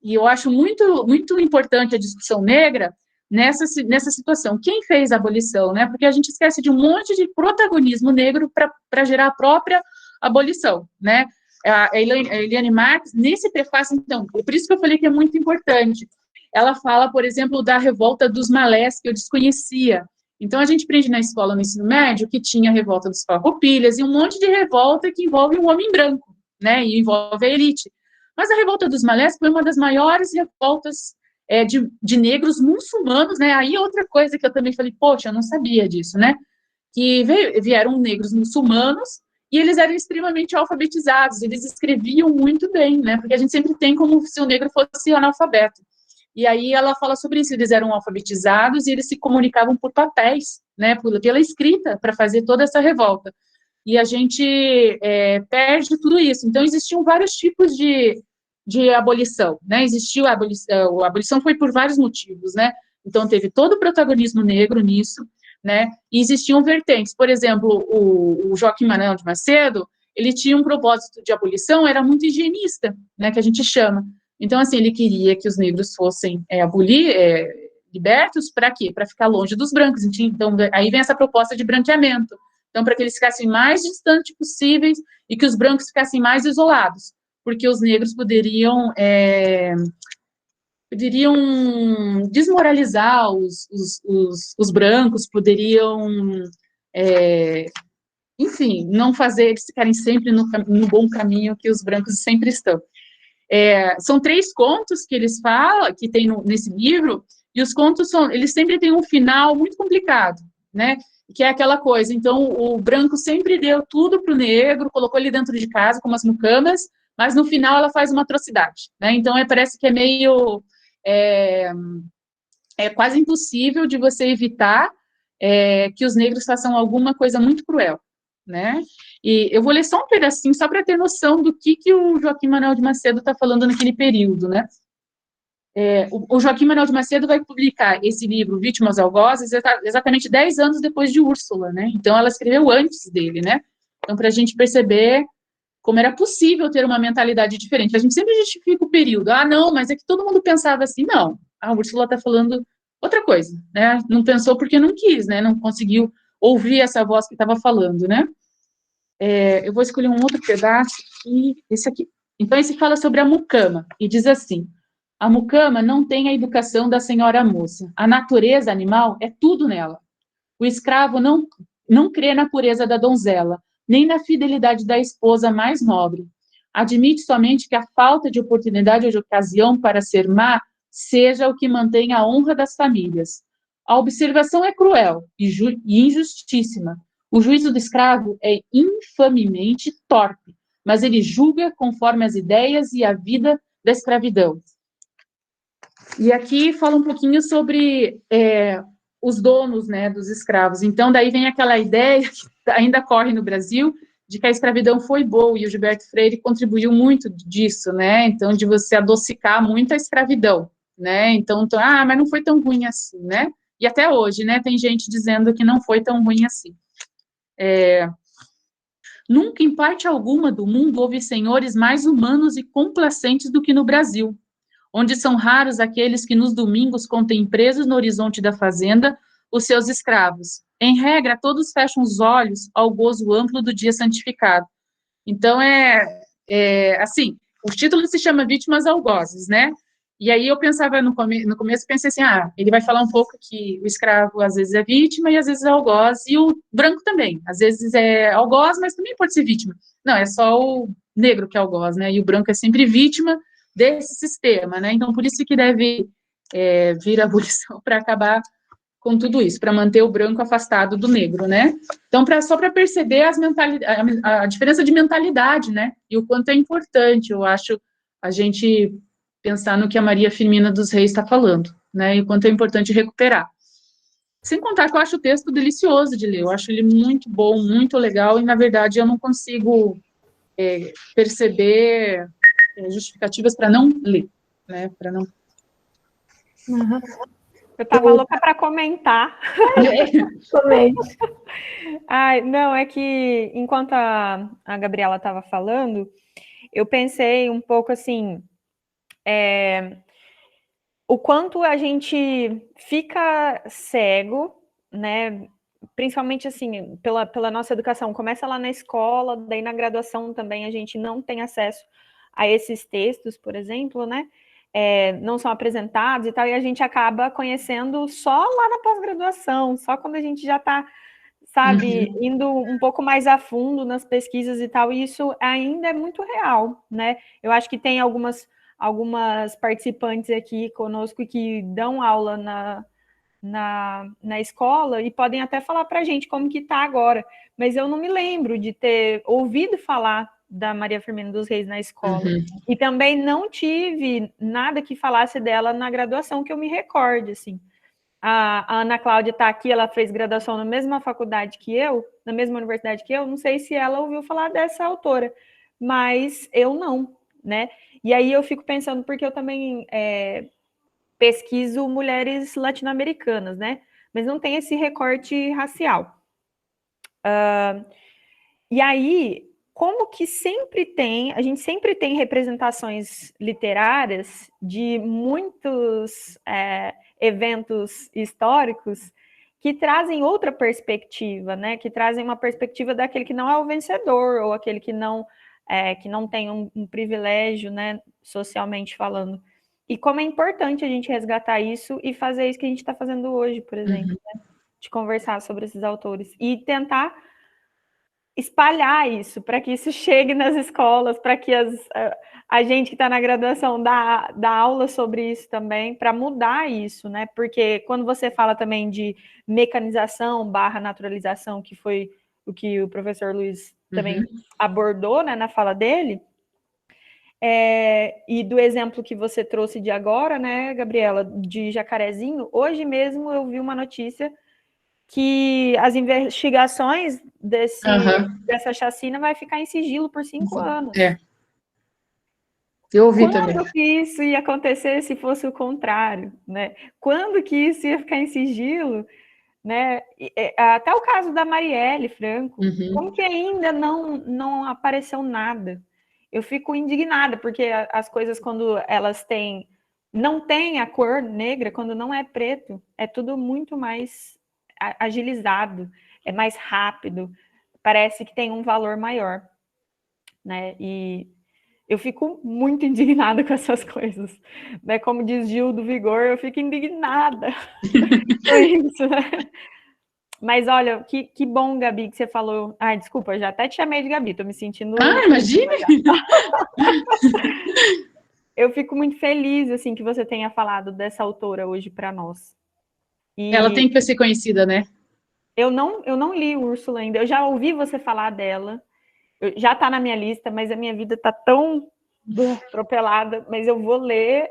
E eu acho muito, muito importante a discussão negra nessa situação. Quem fez a abolição, né? Porque a gente esquece de um monte de protagonismo negro para gerar a própria abolição, né? A Eliane Marx, nesse prefácio, então, por isso que eu falei que é muito importante. Ela fala, por exemplo, da revolta dos malés, que eu desconhecia. Então, a gente aprende na escola, no ensino médio, que tinha a revolta dos farroupilhas e um monte de revolta que envolve um homem branco, né, e envolve a elite. Mas a revolta dos malés foi uma das maiores revoltas de negros muçulmanos, né, aí outra coisa que eu também falei, poxa, eu não sabia disso, né, que vieram negros muçulmanos e eles eram extremamente alfabetizados, eles escreviam muito bem, né, porque a gente sempre tem como se o negro fosse analfabeto. E aí ela fala sobre isso, eles eram alfabetizados e eles se comunicavam por papéis, né, pela escrita, para fazer toda essa revolta. E a gente perde tudo isso. Então, existiam vários tipos de abolição, né, existiu a abolição foi por vários motivos, né, então teve todo o protagonismo negro nisso, né, e existiam vertentes, por exemplo, o Joaquim Manuel de Macedo, ele tinha um propósito de abolição, era muito higienista, né, que a gente chama. Então, assim, ele queria que os negros fossem libertos, para quê? Para ficar longe dos brancos. Então, aí vem essa proposta de branqueamento. Então, para que eles ficassem mais distantes possíveis e que os brancos ficassem mais isolados, porque os negros poderiam desmoralizar os brancos, poderiam, enfim, não fazer eles ficarem sempre no bom caminho que os brancos sempre estão. São 3 contos que eles falam, que tem nesse livro, e os contos eles sempre têm um final muito complicado, né? Que é aquela coisa, então o branco sempre deu tudo para o negro, colocou ele dentro de casa com umas mucamas, mas no final ela faz uma atrocidade, né? Então parece que é meio quase impossível de você evitar que os negros façam alguma coisa muito cruel, né? E eu vou ler só um pedacinho, só para ter noção do que o Joaquim Manuel de Macedo está falando naquele período, né? O Joaquim Manuel de Macedo vai publicar esse livro, Vítimas Algozes, exatamente 10 anos depois de Úrsula, né? Então, ela escreveu antes dele, né? Então, para a gente perceber como era possível ter uma mentalidade diferente. A gente sempre justifica o período. Ah, não, mas é que todo mundo pensava assim. Não, a Úrsula está falando outra coisa, né? Não pensou porque não quis, né? Não conseguiu ouvir essa voz que estava falando, né? Eu vou escolher um outro pedaço, esse aqui. Então, esse fala sobre a mucama, e diz assim: a mucama não tem a educação da senhora moça. A natureza animal é tudo nela. O escravo não crê na pureza da donzela, nem na fidelidade da esposa mais nobre. Admite somente que a falta de oportunidade ou de ocasião para ser má seja o que mantém a honra das famílias. A observação é cruel e injustíssima. O juízo do escravo é infamemente torpe, mas ele julga conforme as ideias e a vida da escravidão. E aqui fala um pouquinho sobre os donos, né, dos escravos. Então, daí vem aquela ideia que ainda corre no Brasil, de que a escravidão foi boa, e o Gilberto Freire contribuiu muito disso, né, então, de você adocicar muito a escravidão, né, então, mas não foi tão ruim assim, né, e até hoje, né, tem gente dizendo que não foi tão ruim assim. Nunca, em parte alguma do mundo, houve senhores mais humanos e complacentes do que no Brasil, onde são raros aqueles que nos domingos contêm presos no horizonte da fazenda os seus escravos. Em regra, todos fecham os olhos ao gozo amplo do dia santificado. Então, assim, o título se chama Vítimas Algozes, né? E aí eu pensava, no começo, pensei assim, ele vai falar um pouco que o escravo às vezes é vítima e às vezes é algoz, e o branco também, às vezes é algoz, mas também pode ser vítima. Não, é só o negro que é algoz, né? E o branco é sempre vítima desse sistema, né? Então, por isso que deve vir a abolição para acabar com tudo isso, para manter o branco afastado do negro, né? Então, só para perceber a diferença de mentalidade, né? E o quanto é importante, eu acho, a gente pensar no que a Maria Firmina dos Reis está falando, né? E o quanto é importante recuperar. Sem contar que eu acho o texto delicioso de ler, eu acho ele muito bom, muito legal, e, na verdade, eu não consigo perceber justificativas para não ler, né? Para não... Uhum. Eu estava louca para comentar. Comente. Não, é que enquanto a Gabriela estava falando, eu pensei um pouco assim, o quanto a gente fica cego, né? Principalmente assim, pela nossa educação. Começa lá na escola, daí na graduação também a gente não tem acesso a esses textos, por exemplo, né? Não são apresentados e tal, e a gente acaba conhecendo só lá na pós-graduação, só quando a gente já está, sabe, indo um pouco mais a fundo nas pesquisas e tal, e isso ainda é muito real, né? Eu acho que tem algumas participantes aqui conosco que dão aula na escola e podem até falar para a gente como que está agora, mas eu não me lembro de ter ouvido falar da Maria Firmina dos Reis na escola, e também não tive nada que falasse dela na graduação que eu me recorde, assim. A Ana Cláudia está aqui, ela fez graduação na mesma faculdade que eu, na mesma universidade que eu, não sei se ela ouviu falar dessa autora, mas eu não, né? E aí eu fico pensando, porque eu também pesquiso mulheres latino-americanas, né? Mas não tem esse recorte racial. E aí, como que a gente sempre tem representações literárias de muitos eventos históricos que trazem outra perspectiva, né? Que trazem uma perspectiva daquele que não é o vencedor, ou aquele que não tem um privilégio, né, socialmente falando. E como é importante a gente resgatar isso e fazer isso que a gente está fazendo hoje, por exemplo, né? De conversar sobre esses autores e tentar espalhar isso, para que isso chegue nas escolas, para que a gente que está na graduação dá aula sobre isso também, para mudar isso, né? Porque quando você fala também de mecanização / naturalização, que foi o que o professor Luiz também abordou, né, na fala dele, e do exemplo que você trouxe de agora, né, Gabriela, de Jacarezinho, hoje mesmo eu vi uma notícia que as investigações dessa chacina vai ficar em sigilo por 5 anos. Eu ouvi também. Quando que isso ia acontecer se fosse o contrário, né? Quando que isso ia ficar em sigilo, né? Até o caso da Marielle Franco, como que ainda não apareceu nada? Eu fico indignada, porque as coisas, quando elas não têm a cor negra, quando não é preto, é tudo muito mais agilizado, é mais rápido, parece que tem um valor maior, né? E eu fico muito indignada com essas coisas, né? Como diz Gil do Vigor, eu fico indignada com isso, né? Mas olha, que bom, Gabi, que você falou. Ai, desculpa, eu já até te chamei de Gabi, tô me sentindo. Imagine! Eu fico muito feliz, assim, que você tenha falado dessa autora hoje para nós. Ela tem que ser conhecida, né? Eu não li Úrsula ainda, eu já ouvi você falar dela, já está na minha lista, mas a minha vida está tão atropelada, mas eu vou ler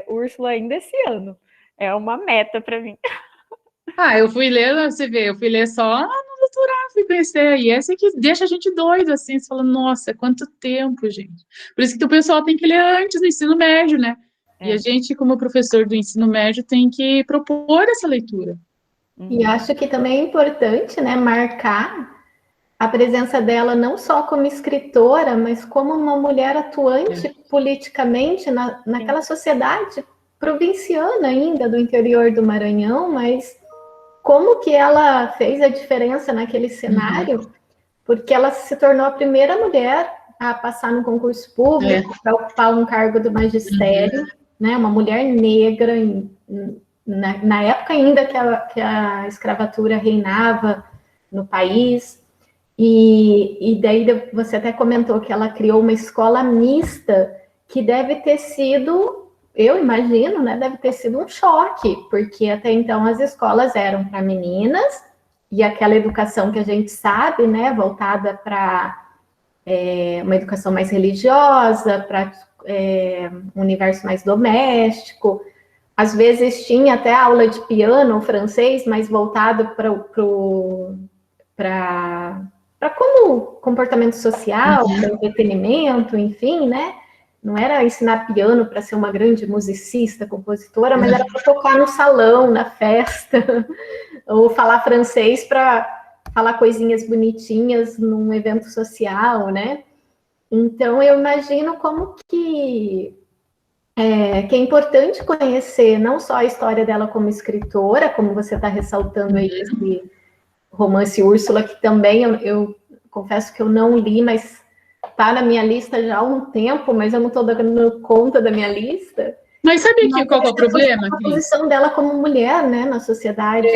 Úrsula ainda esse ano. É uma meta para mim. Eu fui ler, você vê, eu fui ler só no doutorado, fui conhecer, e essa que deixa a gente doido, assim, você fala, nossa, quanto tempo, gente. Por isso que o pessoal tem que ler antes do ensino médio, né? E a gente, como professor do ensino médio, tem que propor essa leitura. E acho que também é importante, né, marcar a presença dela não só como escritora, mas como uma mulher atuante politicamente naquela sociedade provinciana ainda do interior do Maranhão, mas como que ela fez a diferença naquele cenário, porque ela se tornou a primeira mulher a passar no concurso público para ocupar um cargo do magistério, né, uma mulher negra, na época ainda que a escravatura reinava no país. E daí você até comentou que ela criou uma escola mista, que deve ter sido, eu imagino, né, deve ter sido um choque, porque até então as escolas eram para meninas, e aquela educação que a gente sabe, né, voltada para uma educação mais religiosa, para um universo mais doméstico. Às vezes tinha até aula de piano, francês, mas voltado para como comportamento social, para entretenimento, enfim, né? Não era ensinar piano para ser uma grande musicista, compositora, mas era para tocar no salão, na festa, ou falar francês para falar coisinhas bonitinhas num evento social, né? Então, eu imagino como que é importante conhecer não só a história dela como escritora, como você está ressaltando aí esse romance Úrsula, que também eu confesso que eu não li, mas está na minha lista já há um tempo, mas eu não estou dando conta da minha lista. Mas sabe qual é o problema, a posição dela como mulher, né, na sociedade.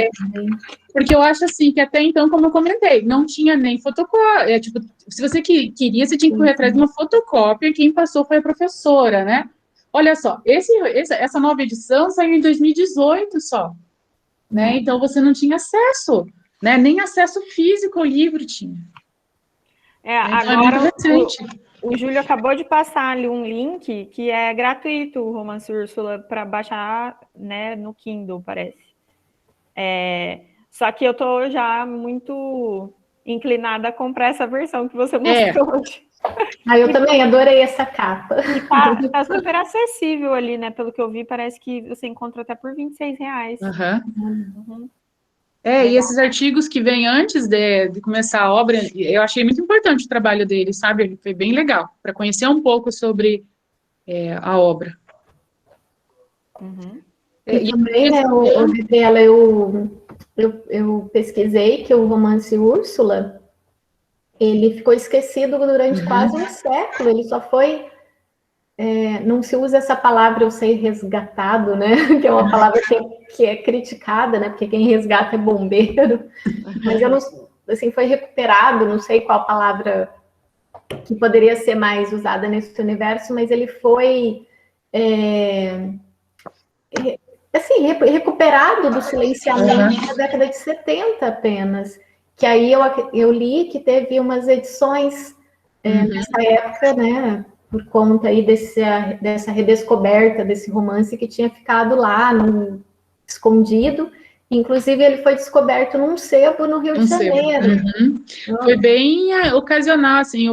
Porque eu acho assim, que até então, como eu comentei, não tinha nem fotocópia. Tipo, se você queria, você tinha que correr atrás de uma fotocópia, quem passou foi a professora, né? Olha só, essa nova edição saiu em 2018 só, né? Então você não tinha acesso, né? Nem acesso físico ao livro tinha. Agora o Júlio acabou de passar ali um link que é gratuito, o Romance Úrsula, para baixar, né, no Kindle, parece. Só que eu tô já muito inclinada a comprar essa versão que você mostrou hoje. Eu também adorei essa capa. E tá super acessível ali, né? Pelo que eu vi, parece que você encontra até por R$26. E esses artigos que vêm antes de começar a obra, eu achei muito importante o trabalho dele, sabe? Ele foi bem legal, para conhecer um pouco sobre a obra. E também, né, Gabriela, eu pesquisei que o romance Úrsula, ele ficou esquecido durante quase um século, ele só foi... não se usa essa palavra, eu sei, resgatado, né? Que é uma palavra que é criticada, né? Porque quem resgata é bombeiro. Mas eu não, assim, foi recuperado, não sei qual palavra que poderia ser mais usada nesse universo, mas ele foi assim, recuperado do silenciamento na década de 70 apenas. Que aí eu li que teve umas edições nessa época, né? Por conta aí dessa redescoberta desse romance que tinha ficado lá, escondido. Inclusive, ele foi descoberto num sebo no Rio de Janeiro. Foi bem ocasional, assim,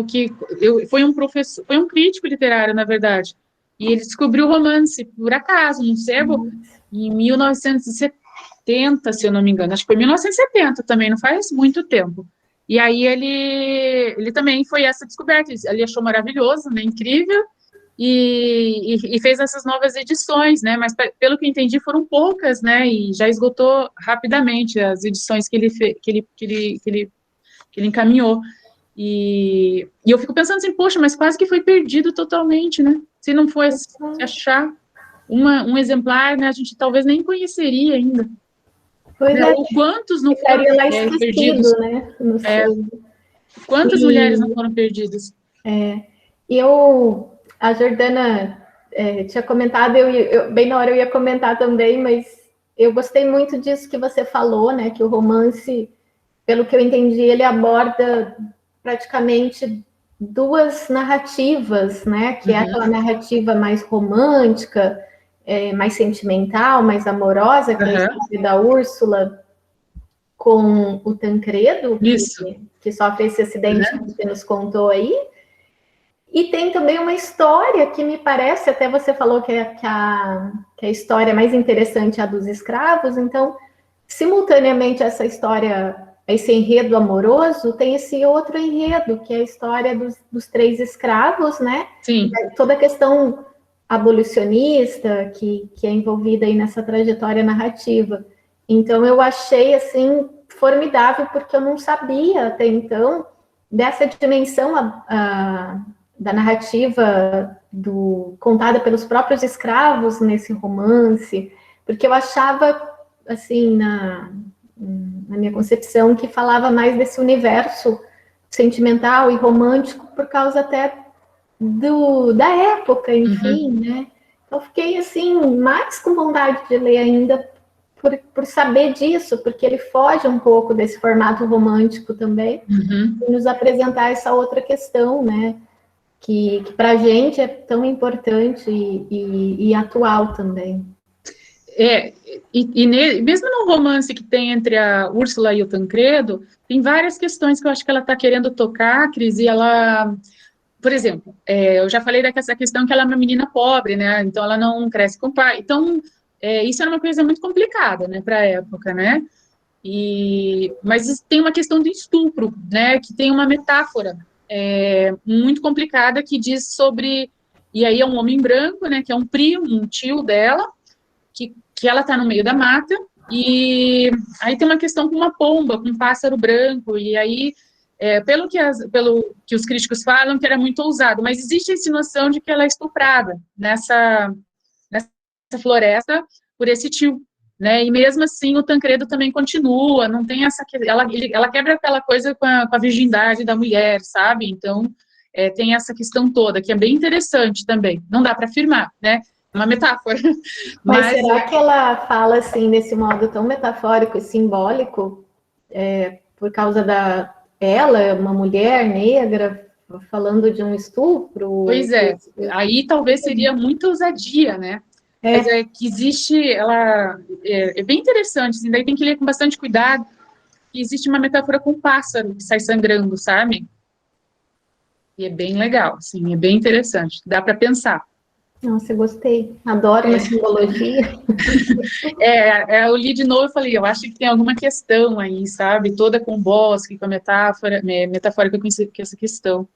foi um professor, foi um crítico literário, na verdade, e ele descobriu o romance, por acaso, num sebo, em 1970, se eu não me engano, acho que foi 1970 também, não faz muito tempo. E aí ele também foi essa descoberta, ele achou maravilhoso, né, incrível, e fez essas novas edições, né, mas pelo que eu entendi foram poucas, né, e já esgotou rapidamente as edições que ele encaminhou. E eu fico pensando assim, poxa, mas quase que foi perdido totalmente, né, se não fosse achar um exemplar, né, a gente talvez nem conheceria ainda. Pois né, ou quantos não foram perdidos, né? Quantas mulheres não foram perdidas? A Jordana tinha comentado, bem na hora eu ia comentar também, mas eu gostei muito disso que você falou, né? Que o romance, pelo que eu entendi, ele aborda praticamente duas narrativas, né? Que é aquela narrativa mais romântica, mais sentimental, mais amorosa, que é a história da Úrsula com o Tancredo, que sofre esse acidente que você nos contou aí. E tem também uma história que me parece, até você falou que a história mais interessante é a dos escravos, então, simultaneamente essa história, esse enredo amoroso, tem esse outro enredo, que é a história dos três escravos, né? Sim. Toda a questão abolicionista que é envolvida aí nessa trajetória narrativa. Então, eu achei, assim, formidável, porque eu não sabia até então dessa dimensão da narrativa contada pelos próprios escravos nesse romance, porque eu achava, assim, na minha concepção, que falava mais desse universo sentimental e romântico por causa até da época, enfim, né? Eu fiquei, assim, mais com vontade de ler ainda por saber disso, porque ele foge um pouco desse formato romântico também, e nos apresentar essa outra questão, né? Que para a gente é tão importante e atual também. Mesmo no romance que tem entre a Úrsula e o Tancredo, tem várias questões que eu acho que ela está querendo tocar, Cris, e ela... Por exemplo, eu já falei dessa questão que ela é uma menina pobre, né? Então ela não cresce com o pai. Então, isso era uma coisa muito complicada, né, para a época, né? Mas tem uma questão do estupro, né? Que tem uma metáfora muito complicada que diz sobre... E aí é um homem branco, né? Que é um primo, um tio dela, que ela está no meio da mata, e aí tem uma questão com uma pomba, com um pássaro branco, e aí... pelo que os críticos falam, que era muito ousado, mas existe essa noção de que ela é estuprada nessa floresta por esse tio, né? E mesmo assim o Tancredo também continua, não tem essa... Ela quebra aquela coisa com a virgindade da mulher, sabe? Então, tem essa questão toda, que é bem interessante também. Não dá para afirmar, né? Uma metáfora. Mas será que ela fala assim, desse modo tão metafórico e simbólico, por causa ela, uma mulher negra, falando de um estupro? Pois é, aí talvez seria muita ousadia, né? Mas que existe, ela é bem interessante, assim, daí tem que ler com bastante cuidado, que existe uma metáfora com um pássaro que sai sangrando, sabe? E é bem legal, assim, é bem interessante, dá para pensar. Nossa, eu gostei, adoro uma simbologia. Eu li de novo e falei, eu acho que tem alguma questão aí, sabe? Toda com o bosque, com a metáfora, metafórica com essa questão.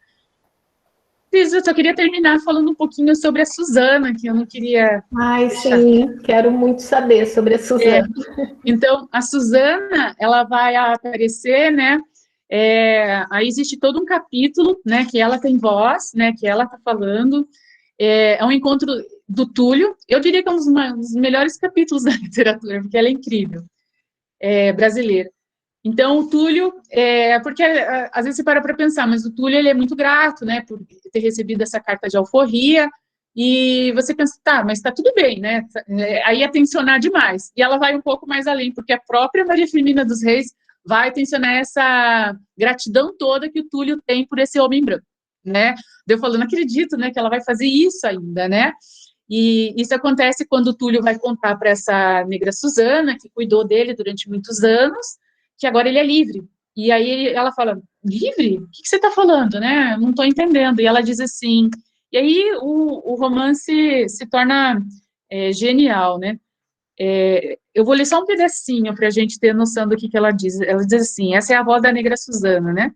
Eu só queria terminar falando um pouquinho sobre a Suzana, que eu não queria Ai, deixar. sim, quero muito saber sobre a Suzana. Então, a Suzana, ela vai aparecer, né? Aí existe todo um capítulo, né? Que ela tem voz, né? Que ela está falando. É um encontro do Túlio. Eu diria que é um dos melhores capítulos da literatura, porque ela é incrível, brasileira. Então, o Túlio, porque às vezes você para pensar, mas o Túlio ele é muito grato, né, por ter recebido essa carta de alforria, e você pensa, tá, mas tá tudo bem, né, aí é tensionar demais, e ela vai um pouco mais além, porque a própria Maria Firmina dos Reis vai tensionar essa gratidão toda que o Túlio tem por esse homem branco, né, eu falo, não acredito, né, que ela vai fazer isso ainda, né, e isso acontece quando o Túlio vai contar para essa negra Suzana, que cuidou dele durante muitos anos, que agora ele é livre. E aí ela fala, livre? O que você está falando, né? Não estou entendendo. E ela diz assim, e aí o romance se torna genial, né? Eu vou ler só um pedacinho para a gente ter noção do que ela diz. Ela diz assim, essa é a voz da negra Suzana, né?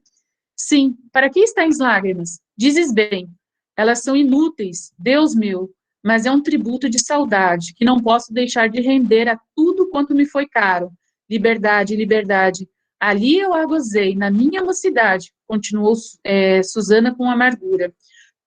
Sim, para que estás lágrimas? Dizes bem, elas são inúteis, Deus meu, mas é um tributo de saudade, que não posso deixar de render a tudo quanto me foi caro. Liberdade, liberdade. Ali eu a gozei, na minha mocidade, continuou Suzana com amargura.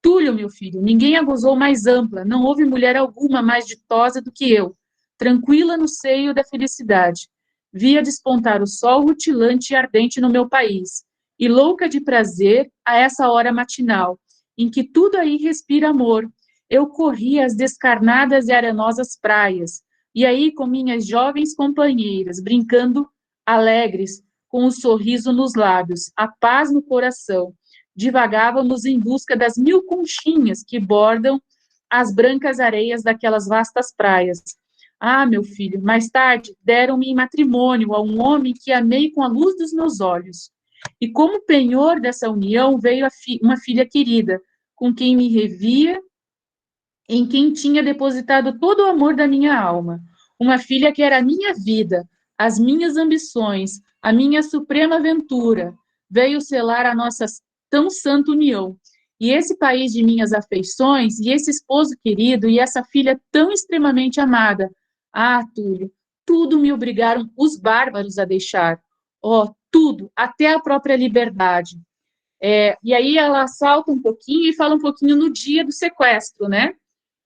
Túlio, meu filho, ninguém a gozou mais ampla, não houve mulher alguma mais ditosa do que eu, tranquila no seio da felicidade. Via despontar o sol rutilante e ardente no meu país, e louca de prazer a essa hora matinal, em que tudo aí respira amor. Eu corria as descarnadas e arenosas praias, e aí com minhas jovens companheiras, brincando alegres, com o sorriso nos lábios, a paz no coração, divagávamos em busca das 1000 conchinhas que bordam as brancas areias daquelas vastas praias. Ah, meu filho, mais tarde deram-me em matrimônio a um homem que amei com a luz dos meus olhos. E como penhor dessa união veio uma filha querida, com quem me revia, em quem tinha depositado todo o amor da minha alma. Uma filha que era a minha vida, as minhas ambições, a minha suprema aventura. Veio selar a nossa tão santa união. E esse país de minhas afeições, e esse esposo querido, e essa filha tão extremamente amada. Ah, Túlio, tudo me obrigaram os bárbaros a deixar. Oh, tudo, até a própria liberdade. E aí ela salta um pouquinho e fala um pouquinho no dia do sequestro, né?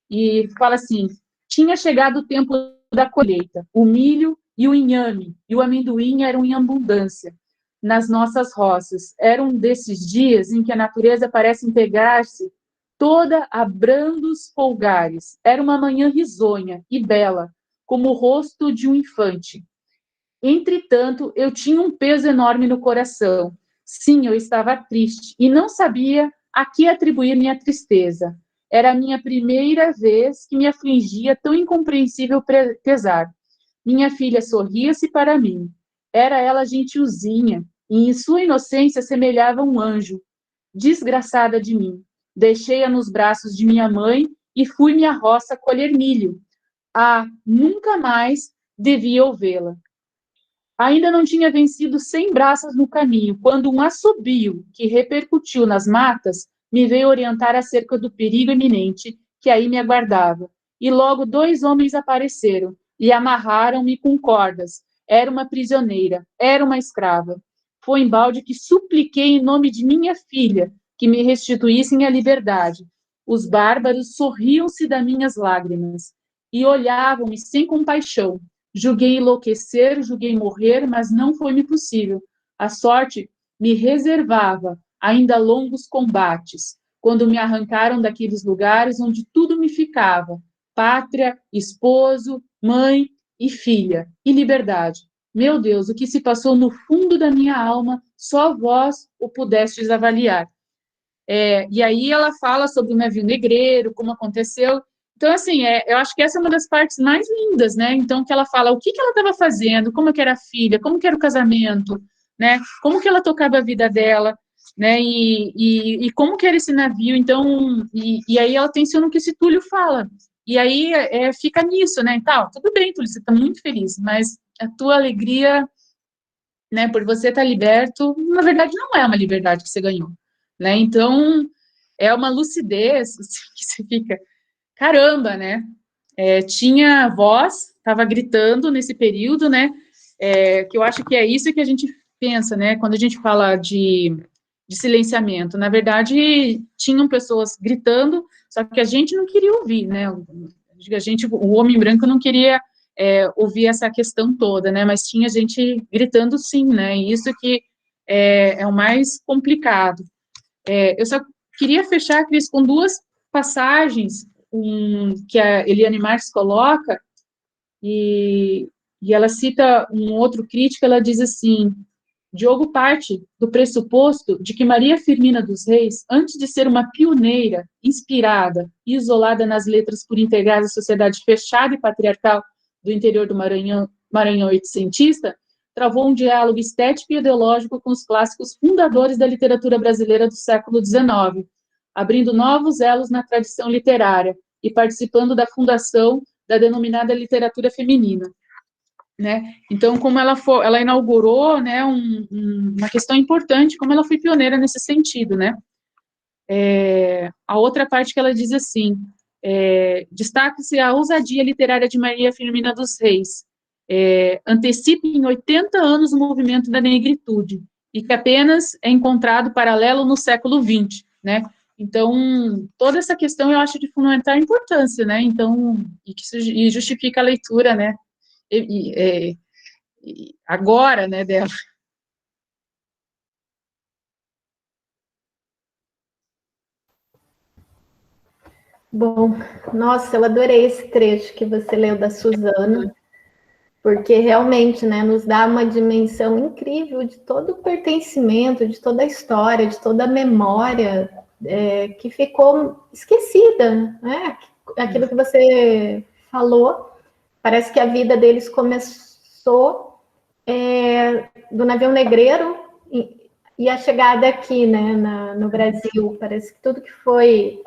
E fala assim, tinha chegado o tempo da colheita, o milho e o inhame, e o amendoim eram em abundância nas nossas roças. Era um desses dias em que a natureza parece integrar-se toda a brandos folgares. Era uma manhã risonha e bela, como o rosto de um infante. Entretanto, eu tinha um peso enorme no coração. Sim, eu estava triste e não sabia a que atribuir minha tristeza. Era a minha primeira vez que me afligia tão incompreensível pesar. Minha filha sorria-se para mim. Era ela gentilzinha e, em sua inocência, semelhava um anjo. Desgraçada de mim. Deixei-a nos braços de minha mãe e fui-me à roça colher milho. Ah, nunca mais devia ouvi-la. Ainda não tinha vencido 100 braças no caminho, quando um assobio que repercutiu nas matas me veio orientar acerca do perigo iminente que aí me aguardava. E logo 2 homens apareceram e amarraram-me com cordas. Era uma prisioneira, era uma escrava. Foi embalde que supliquei em nome de minha filha que me restituíssem a liberdade. Os bárbaros sorriam-se das minhas lágrimas e olhavam-me sem compaixão. Julguei enlouquecer, julguei morrer, mas não foi-me possível. A sorte me reservava ainda longos combates, quando me arrancaram daqueles lugares onde tudo me ficava: pátria, esposo, mãe e filha, e liberdade. Meu Deus, o que se passou no fundo da minha alma, só vós o pudestes avaliar. E aí ela fala sobre o navio negreiro, como aconteceu. Então, assim, eu acho que essa é uma das partes mais lindas, né? Então, que ela fala o que ela estava fazendo, como que era a filha, como que era o casamento, né? Como que ela tocava a vida dela, né? E como que era esse navio. Então, e aí ela tensiona o que esse Túlio fala. E aí fica nisso, né? Então, tudo bem, Túlio, você está muito feliz, mas a tua alegria, né, por você estar liberto, na verdade, não é uma liberdade que você ganhou, né? Então, é uma lucidez assim, que você fica, caramba, né? Tinha voz, estava gritando nesse período, né? Que eu acho que é isso que a gente pensa, né? Quando a gente fala de silenciamento. Na verdade, tinham pessoas gritando, só que a gente não queria ouvir, né? O homem branco não queria ouvir essa questão toda, né? Mas tinha gente gritando sim, né? E isso que é o mais complicado. Eu só queria fechar, Cris, com duas passagens que a Eliane Marx coloca, e ela cita um outro crítico, ela diz assim: Diogo parte do pressuposto de que Maria Firmina dos Reis, antes de ser uma pioneira, inspirada e isolada nas letras por integrar a sociedade fechada e patriarcal do interior do Maranhão oitocentista, travou um diálogo estético e ideológico com os clássicos fundadores da literatura brasileira do século XIX, abrindo novos elos na tradição literária e participando da fundação da denominada literatura feminina. Né? Então, como ela inaugurou, né, uma questão importante, como ela foi pioneira nesse sentido, né? A outra parte que ela diz assim: destaca-se a ousadia literária de Maria Firmina dos Reis, antecipa em 80 anos o movimento da negritude, e que apenas é encontrado paralelo no século XX, né? Então, toda essa questão eu acho de fundamental importância, né? Então, e justifica a leitura, né? Agora, né, dela. Bom, nossa, eu adorei esse trecho que você leu da Suzana, porque realmente, né, nos dá uma dimensão incrível de todo o pertencimento, de toda a história, de toda a memória que ficou esquecida, né? Aquilo que você falou, parece que a vida deles começou do navio negreiro e a chegada aqui, né, no Brasil. Parece que tudo que foi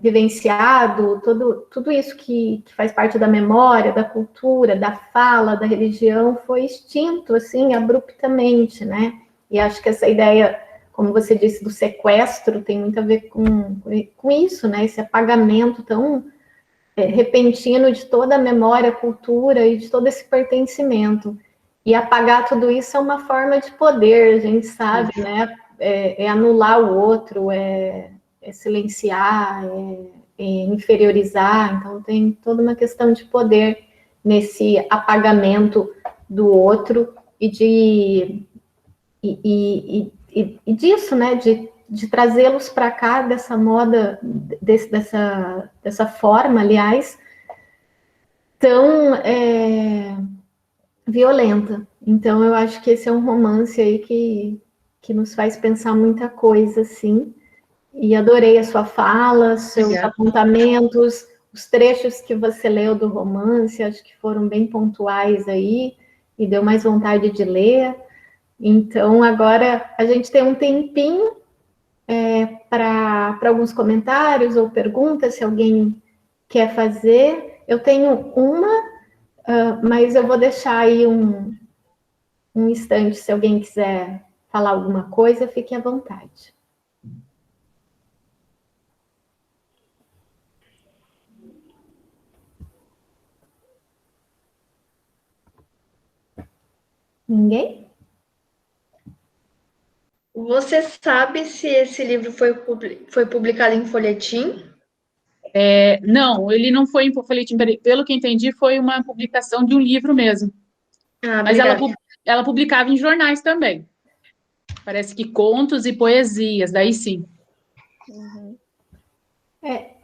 vivenciado, tudo isso que faz parte da memória, da cultura, da fala, da religião, foi extinto, assim, abruptamente, né? E acho que essa ideia, como você disse, do sequestro, tem muito a ver com isso, né? Esse apagamento tão repentino de toda a memória, cultura e de todo esse pertencimento. E apagar tudo isso é uma forma de poder, a gente sabe, né? Anular o outro, silenciar, inferiorizar. Então, tem toda uma questão de poder nesse apagamento do outro e disso, né? De trazê-los para cá dessa moda, dessa forma, aliás, tão violenta. Então, eu acho que esse é um romance aí que nos faz pensar muita coisa, assim. E adorei a sua fala, seus apontamentos, os trechos que você leu do romance, acho que foram bem pontuais aí, e deu mais vontade de ler. Então, agora a gente tem um tempinho para alguns comentários ou perguntas, se alguém quer fazer. Eu tenho uma, mas eu vou deixar aí um instante, se alguém quiser falar alguma coisa, fique à vontade. Ninguém? Você sabe se esse livro foi publicado em folhetim? Não, ele não foi em folhetim, pelo que entendi, foi uma publicação de um livro mesmo. Mas ela publicava em jornais também. Parece que contos e poesias, daí sim. Uhum.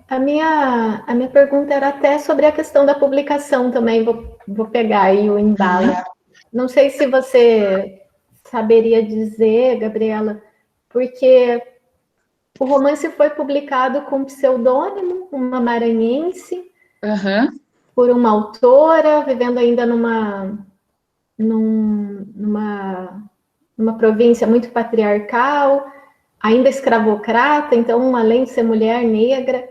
A minha pergunta era até sobre a questão da publicação também, vou pegar aí o embalo. Não sei se você saberia dizer, Gabriela, porque o romance foi publicado com pseudônimo, uma maranhense, por uma autora, vivendo ainda numa província muito patriarcal, ainda escravocrata, então, além de ser mulher negra.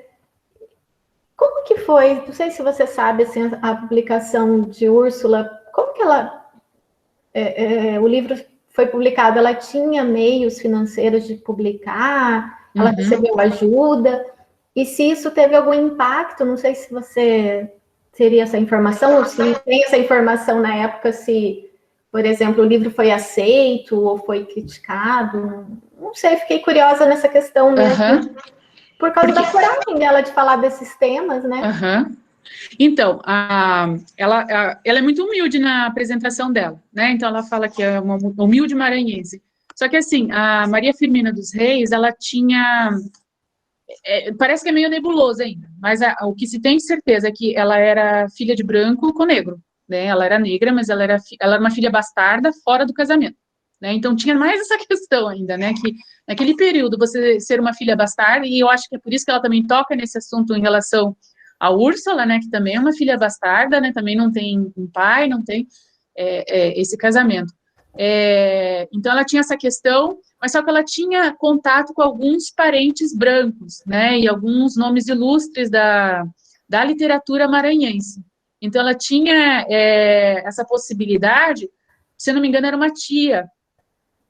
Como que foi? Não sei se você sabe, assim, a publicação de Úrsula, como que o livro foi publicado? Ela tinha meios financeiros de publicar? ela recebeu ajuda, e se isso teve algum impacto, não sei se você teria essa informação, ou se tem essa informação na época, se, por exemplo, o livro foi aceito ou foi criticado, não sei, fiquei curiosa nessa questão mesmo, por causa da coragem dela de falar desses temas, né? Então, ela é muito humilde na apresentação dela, né? Então, ela fala que é uma humilde maranhense. Só que, assim, a Maria Firmina dos Reis, ela tinha... parece que é meio nebuloso ainda, mas o que se tem certeza é que ela era filha de branco com negro, né? Ela era negra, mas ela era uma filha bastarda fora do casamento, né? Então, tinha mais essa questão ainda, né? Que naquele período, você ser uma filha bastarda, e eu acho que é por isso que ela também toca nesse assunto em relação a Úrsula, né, que também é uma filha bastarda, né, também não tem um pai, não tem esse casamento. Então, ela tinha essa questão, mas só que ela tinha contato com alguns parentes brancos, né, e alguns nomes ilustres da literatura maranhense. Então, ela tinha essa possibilidade, se não me engano, era uma tia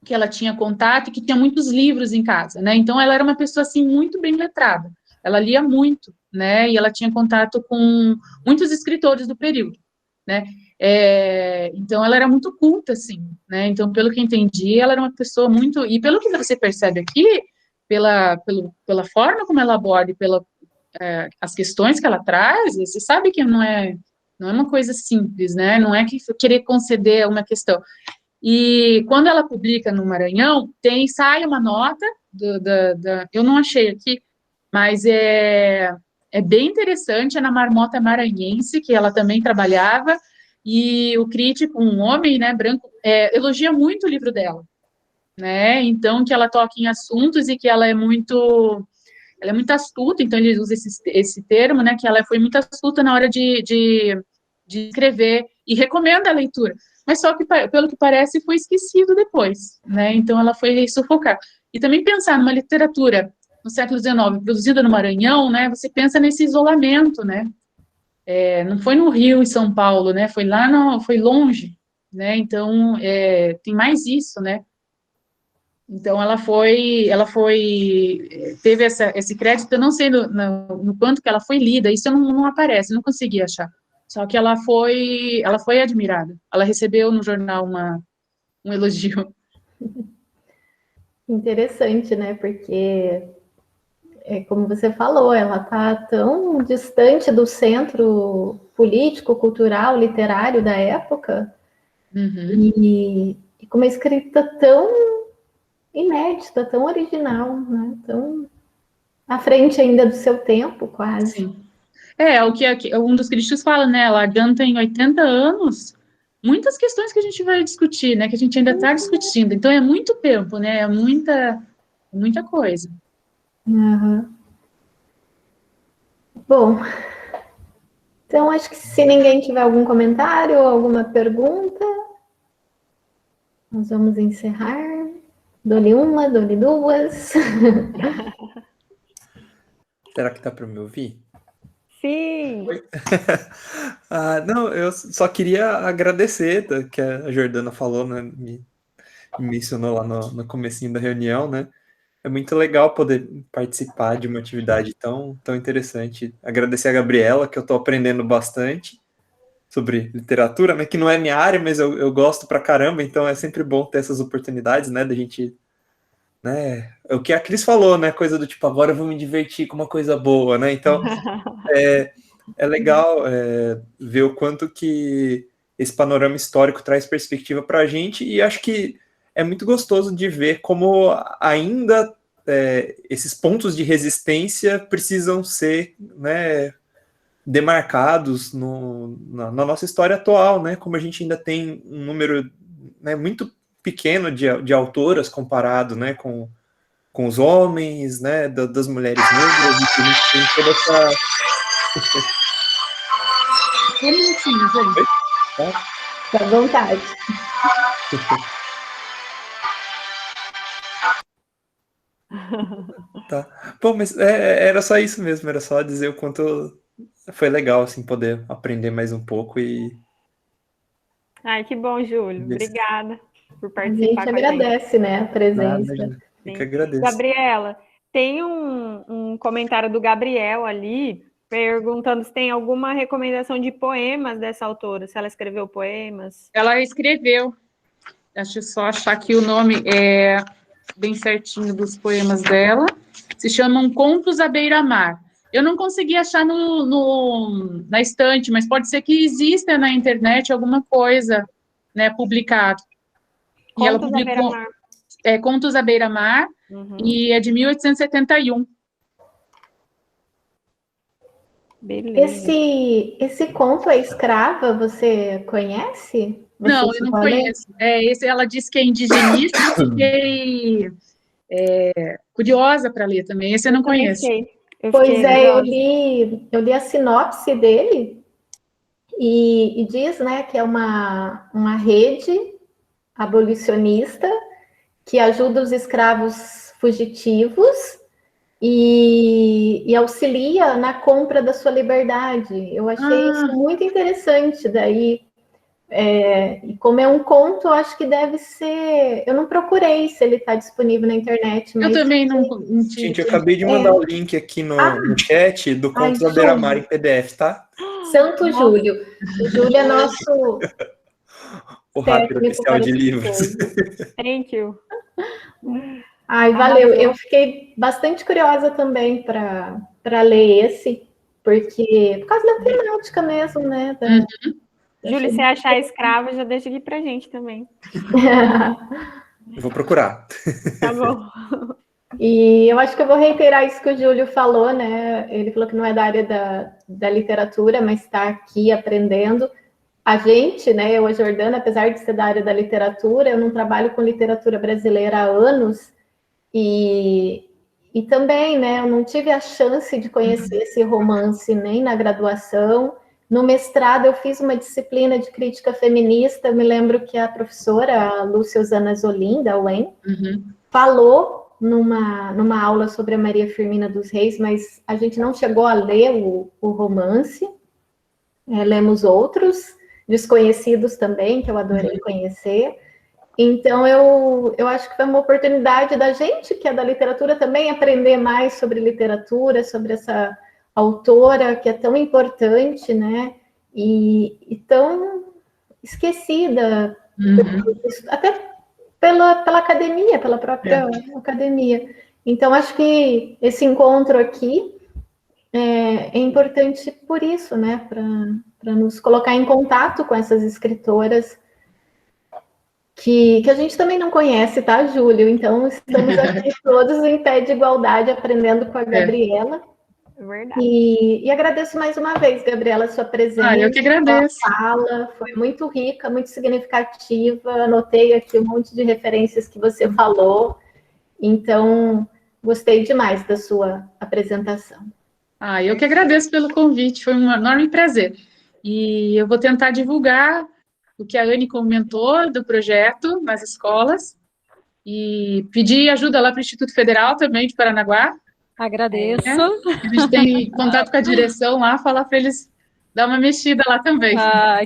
que ela tinha contato e que tinha muitos livros em casa, né, então ela era uma pessoa, assim, muito bem letrada. Ela lia muito, né, e ela tinha contato com muitos escritores do período, né, então ela era muito culta, assim, né, então pelo que entendi, ela era uma pessoa muito, e pelo que você percebe aqui, pela forma como ela aborda e as questões que ela traz, você sabe que não é uma coisa simples, né, não é que querer conceder uma questão. E quando ela publica no Maranhão, sai uma nota, eu não achei aqui, mas é bem interessante, é na Marmota Maranhense, que ela também trabalhava, e o crítico, um homem, né, branco, elogia muito o livro dela, né, então que ela toca em assuntos e que ela é muito astuta, então ele usa esse termo, né, que ela foi muito astuta na hora de escrever, e recomenda a leitura, mas só que, pelo que parece, foi esquecido depois, né, então ela foi sufocar. E também pensar numa literatura no século XIX, produzida no Maranhão, né, você pensa nesse isolamento, né, não foi no Rio e São Paulo, né, foi foi longe, né, então tem mais isso, né, então teve esse crédito, eu não sei no quanto que ela foi lida, isso não aparece, não consegui achar, só que ela foi admirada, ela recebeu no jornal um elogio. Interessante, né, porque como você falou, ela está tão distante do centro político, cultural, literário da época, e com uma escrita tão inédita, tão original, né? Tão à frente ainda do seu tempo, quase. Sim. O que um dos críticos fala, né, ela adianta em 80 anos muitas questões que a gente vai discutir, né, que a gente ainda está discutindo, então é muito tempo, né, é muita coisa. Bom, então acho que se ninguém tiver algum comentário ou alguma pergunta, nós vamos encerrar. Dou-lhe uma, dou-lhe duas. Será que dá para me ouvir? Sim! Não, eu só queria agradecer que a Jordana falou, né, me mencionou lá no comecinho da reunião, né? É muito legal poder participar de uma atividade tão interessante. Agradecer a Gabriela, que eu estou aprendendo bastante sobre literatura, né? Que não é minha área, mas eu gosto pra caramba, então é sempre bom ter essas oportunidades, né? Da gente, né? É o que a Cris falou, né? Coisa do tipo, agora eu vou me divertir com uma coisa boa, né? Então, é legal ver o quanto que esse panorama histórico traz perspectiva para a gente, e acho que é muito gostoso de ver como ainda esses pontos de resistência precisam ser, né, demarcados na nossa história atual, né, como a gente ainda tem um número, né, muito pequeno de autoras comparado, né, com os homens, né, das mulheres negras, e a gente tem toda essa... Um minutinho, gente. Fica à vontade. Tá. Bom, mas era só isso mesmo, era só dizer o quanto foi legal, assim, poder aprender mais um pouco e... Ai, que bom, Júlio. Obrigada por A participar gente com a gente. agradece, né, a presença. Eu que agradeço. Gabriela, Tem um comentário do Gabriel ali, perguntando se tem alguma recomendação de poemas dessa autora, se ela escreveu poemas. Ela escreveu, deixa eu só achar aqui o nome bem certinho dos poemas dela, se chamam Contos à Beira-Mar. Eu não consegui achar na estante, mas pode ser que exista na internet alguma coisa, né, publicado. E ela Contos à publicou Beira-Mar. Contos à Beira-Mar, e é de 1871. Beleza. Esse conto A Escrava, você conhece? Você Não, eu não chegou a ler? conheço. Esse, ela disse que é indigenista, eu fiquei curiosa para ler também. Esse eu não conheço. Pois é, eu li a sinopse dele e diz, né, que é uma rede abolicionista que ajuda os escravos fugitivos e auxilia na compra da sua liberdade. Eu achei isso muito interessante. Daí, e como é um conto, eu acho que deve ser... Eu não procurei se ele está disponível na internet. Mas eu também não Gente, eu acabei de mandar o link aqui no chat do Contos da Beira-Mar em PDF, tá? Santo Júlio. O Júlio é nosso... o rápido oficial de livros. Thank you. Ai, valeu. Eu fiquei bastante curiosa também para ler esse, porque por causa da temática mesmo, né? Júlia, se achar escrava, já deixa aqui pra gente também. Eu vou procurar. Tá bom. E eu acho que eu vou reiterar isso que o Júlio falou, né? Ele falou que não é da área da literatura, mas está aqui aprendendo. A gente, né, eu, a Jordana, apesar de ser da área da literatura, eu não trabalho com literatura brasileira há anos, e também, né, eu não tive a chance de conhecer esse romance nem na graduação. No mestrado, eu fiz uma disciplina de crítica feminista, eu me lembro que a professora, a Lúcia Osana Zolim, da UEM, falou numa aula sobre a Maria Firmina dos Reis, mas a gente não chegou a ler o romance, lemos outros, desconhecidos também, que eu adorei conhecer. Então, eu acho que foi uma oportunidade da gente, que é da literatura, também aprender mais sobre literatura, sobre essa autora que é tão importante, né? E tão esquecida, até pela academia, pela própria academia. Então, acho que esse encontro aqui é importante por isso, né? Para nos colocar em contato com essas escritoras que a gente também não conhece, tá, Júlio? Então, estamos aqui todos em pé de igualdade, aprendendo com a Gabriela. Verdade. E agradeço mais uma vez, Gabriela, a sua presença. Eu que agradeço. A fala foi muito rica, muito significativa. Anotei aqui um monte de referências que você falou. Então, gostei demais da sua apresentação. Eu que agradeço pelo convite, foi um enorme prazer. E eu vou tentar divulgar o que a Anne comentou do projeto nas escolas e pedir ajuda lá para o Instituto Federal também de Paranaguá. Agradeço. A gente tem contato com a direção lá, falar para eles dar uma mexida lá também.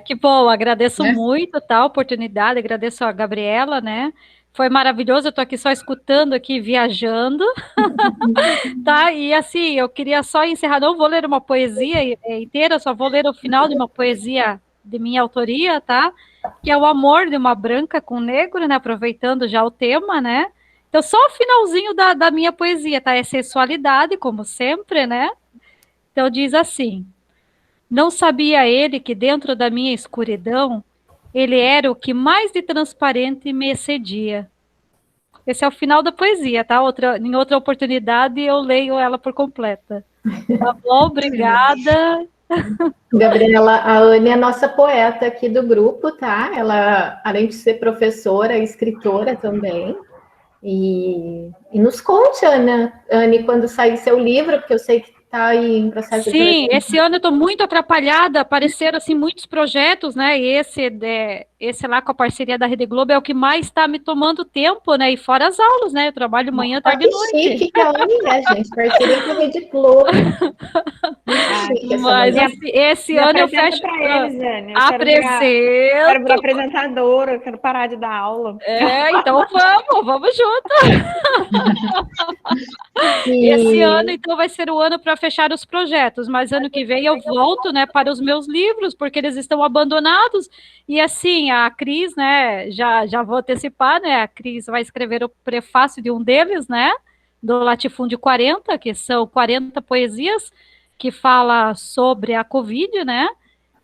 Que bom, agradeço muito a oportunidade, agradeço a Gabriela, né? Foi maravilhoso, eu estou aqui só escutando, aqui viajando, tá? E assim, eu queria só encerrar, não vou ler uma poesia inteira, só vou ler o final de uma poesia de minha autoria, tá? Que é o amor de uma branca com negro, né? Aproveitando já o tema, né? Então, só o finalzinho da minha poesia, tá? É sensualidade, como sempre, né? Então, diz assim: não sabia ele que dentro da minha escuridão ele era o que mais de transparente me excedia. Esse é o final da poesia, tá? Em outra oportunidade eu leio ela por completa. Tá bom? Obrigada. Gabriela, a Anne é a nossa poeta aqui do grupo, tá? Ela, além de ser professora, é escritora também. E nos conte, Anne, quando sair seu livro, porque eu sei que está aí em processo de... Sim, esse ano eu estou muito atrapalhada, apareceram assim muitos projetos, né? E esse lá com a parceria da Rede Globo é o que mais está me tomando tempo, né? E fora as aulas, né? Eu trabalho manhã, tarde e noite. Chique que ela é, gente. Parceria com a Rede Globo. Muito chique essa Mas mulher. esse ano eu fecho. Para eles, Jane. Eu Apresento. quero virar apresentadora, eu quero parar de dar aula. Então vamos junto. Esse ano, então, vai ser o ano para fechar os projetos, mas ano que vem eu volto, né, para os meus livros, porque eles estão abandonados, e assim, a Cris, né, já vou antecipar, né, a Cris vai escrever o prefácio de um deles, né, do Latifúndio 40, que são 40 poesias, que fala sobre a Covid, né,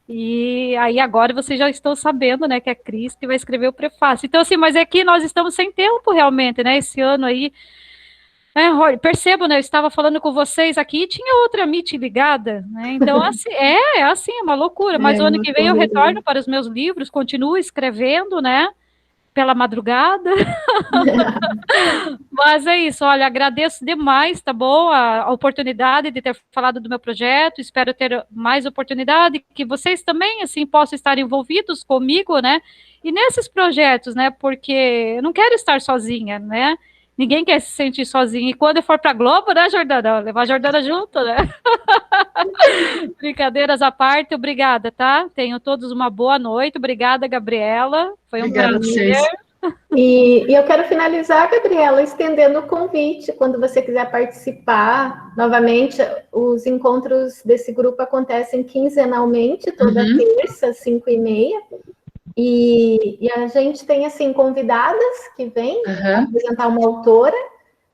e aí agora vocês já estão sabendo, né, que é a Cris que vai escrever o prefácio. Então, assim, mas é que nós estamos sem tempo, realmente, né, esse ano aí. Percebo, né? Eu estava falando com vocês aqui e tinha outra Meet ligada, né? Então, assim, é uma loucura. Mas o ano que vem eu retorno para os meus livros, continuo escrevendo, né? Pela madrugada. Mas é isso, olha, agradeço demais, tá bom? A oportunidade de ter falado do meu projeto, espero ter mais oportunidade, que vocês também, assim, possam estar envolvidos comigo, né? E nesses projetos, né? Porque eu não quero estar sozinha, né? Ninguém quer se sentir sozinho. E quando eu for para a Globo, né, Jordana? Levar a Jordana junto, né? Brincadeiras à parte, obrigada, tá? Tenham todos uma boa noite. Obrigada, Gabriela. Foi um prazer. E eu quero finalizar, Gabriela, estendendo o convite. Quando você quiser participar, novamente, os encontros desse grupo acontecem quinzenalmente, toda terça, às 5h30. E a gente tem, assim, convidadas que vêm apresentar uma autora,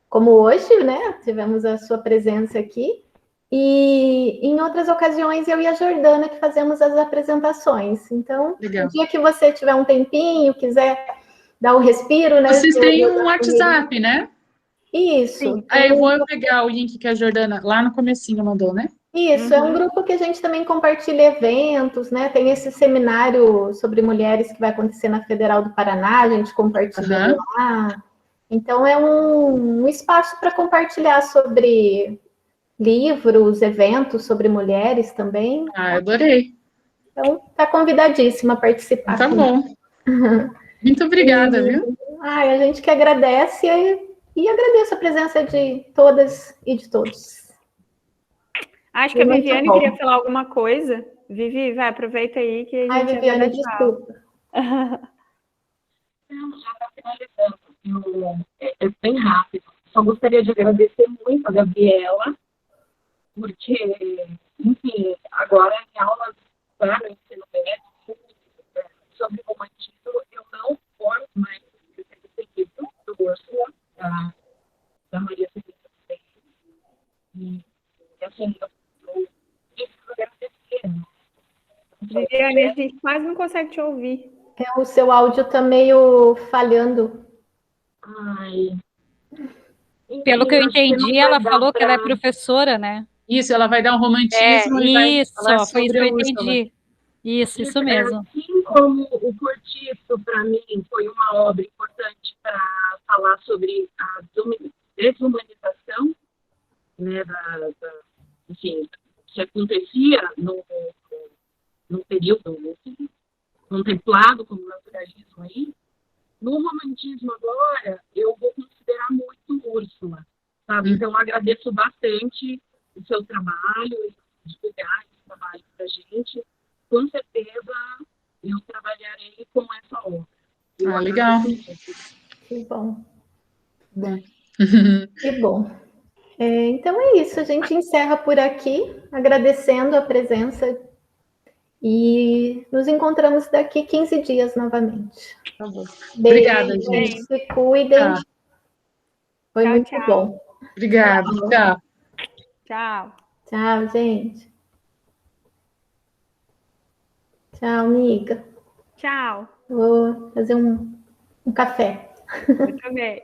como hoje, né? Tivemos a sua presença aqui. E em outras ocasiões, eu e a Jordana que fazemos as apresentações. Então, no dia que você tiver um tempinho, quiser dar um respiro, né? Vocês têm um WhatsApp, né? Isso. Eu vou pegar o link que a Jordana lá no comecinho mandou, né? Isso, é um grupo que a gente também compartilha eventos, né? Tem esse seminário sobre mulheres que vai acontecer na Federal do Paraná, a gente compartilha lá. Então, é um espaço para compartilhar sobre livros, eventos sobre mulheres também. Adorei. Então, está convidadíssima a participar. Tá bom. Muito obrigada, viu? A gente que agradece e agradeço a presença de todas e de todos. Acho que a Viviane queria falar alguma coisa. Vivi, vai, aproveita aí que a gente... Viviane, desculpa. Já está finalizando. É bem rápido. Só gostaria de agradecer muito a Gabriela, porque, enfim, agora em aulas para o ensino médio sobre romantismo, eu não formo mais esse seguido do Úrsula, da Maria Felipe. E, assim, eu preciso agradecer. Viviane, a gente quase não consegue te ouvir. O seu áudio está meio falhando. Pelo que eu entendi, ela falou que ela é professora, né? Isso, ela vai dar um romantismo e vai falar sobre foi isso que eu entendi. Isso mesmo. Assim como o Cortiço, para mim, foi uma obra importante para falar sobre a desumanização, né, enfim, que acontecia no período contemplado como naturalismo aí. No romantismo agora, eu vou considerar muito Úrsula, sabe? Então, eu agradeço bastante o seu trabalho, divulgar esse trabalho para a gente. Com certeza, eu trabalharei com essa obra. Legal. Que bom. Que bom. Então é isso, a gente encerra por aqui, agradecendo a presença e nos encontramos daqui 15 dias novamente. Tá bom. Beijo, Obrigada, gente. Se cuidem. Foi muito bom. Obrigada. Tchau. Tchau. Tchau, gente. Tchau, amiga. Tchau. Vou fazer um café. Eu também.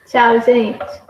Tchau, gente.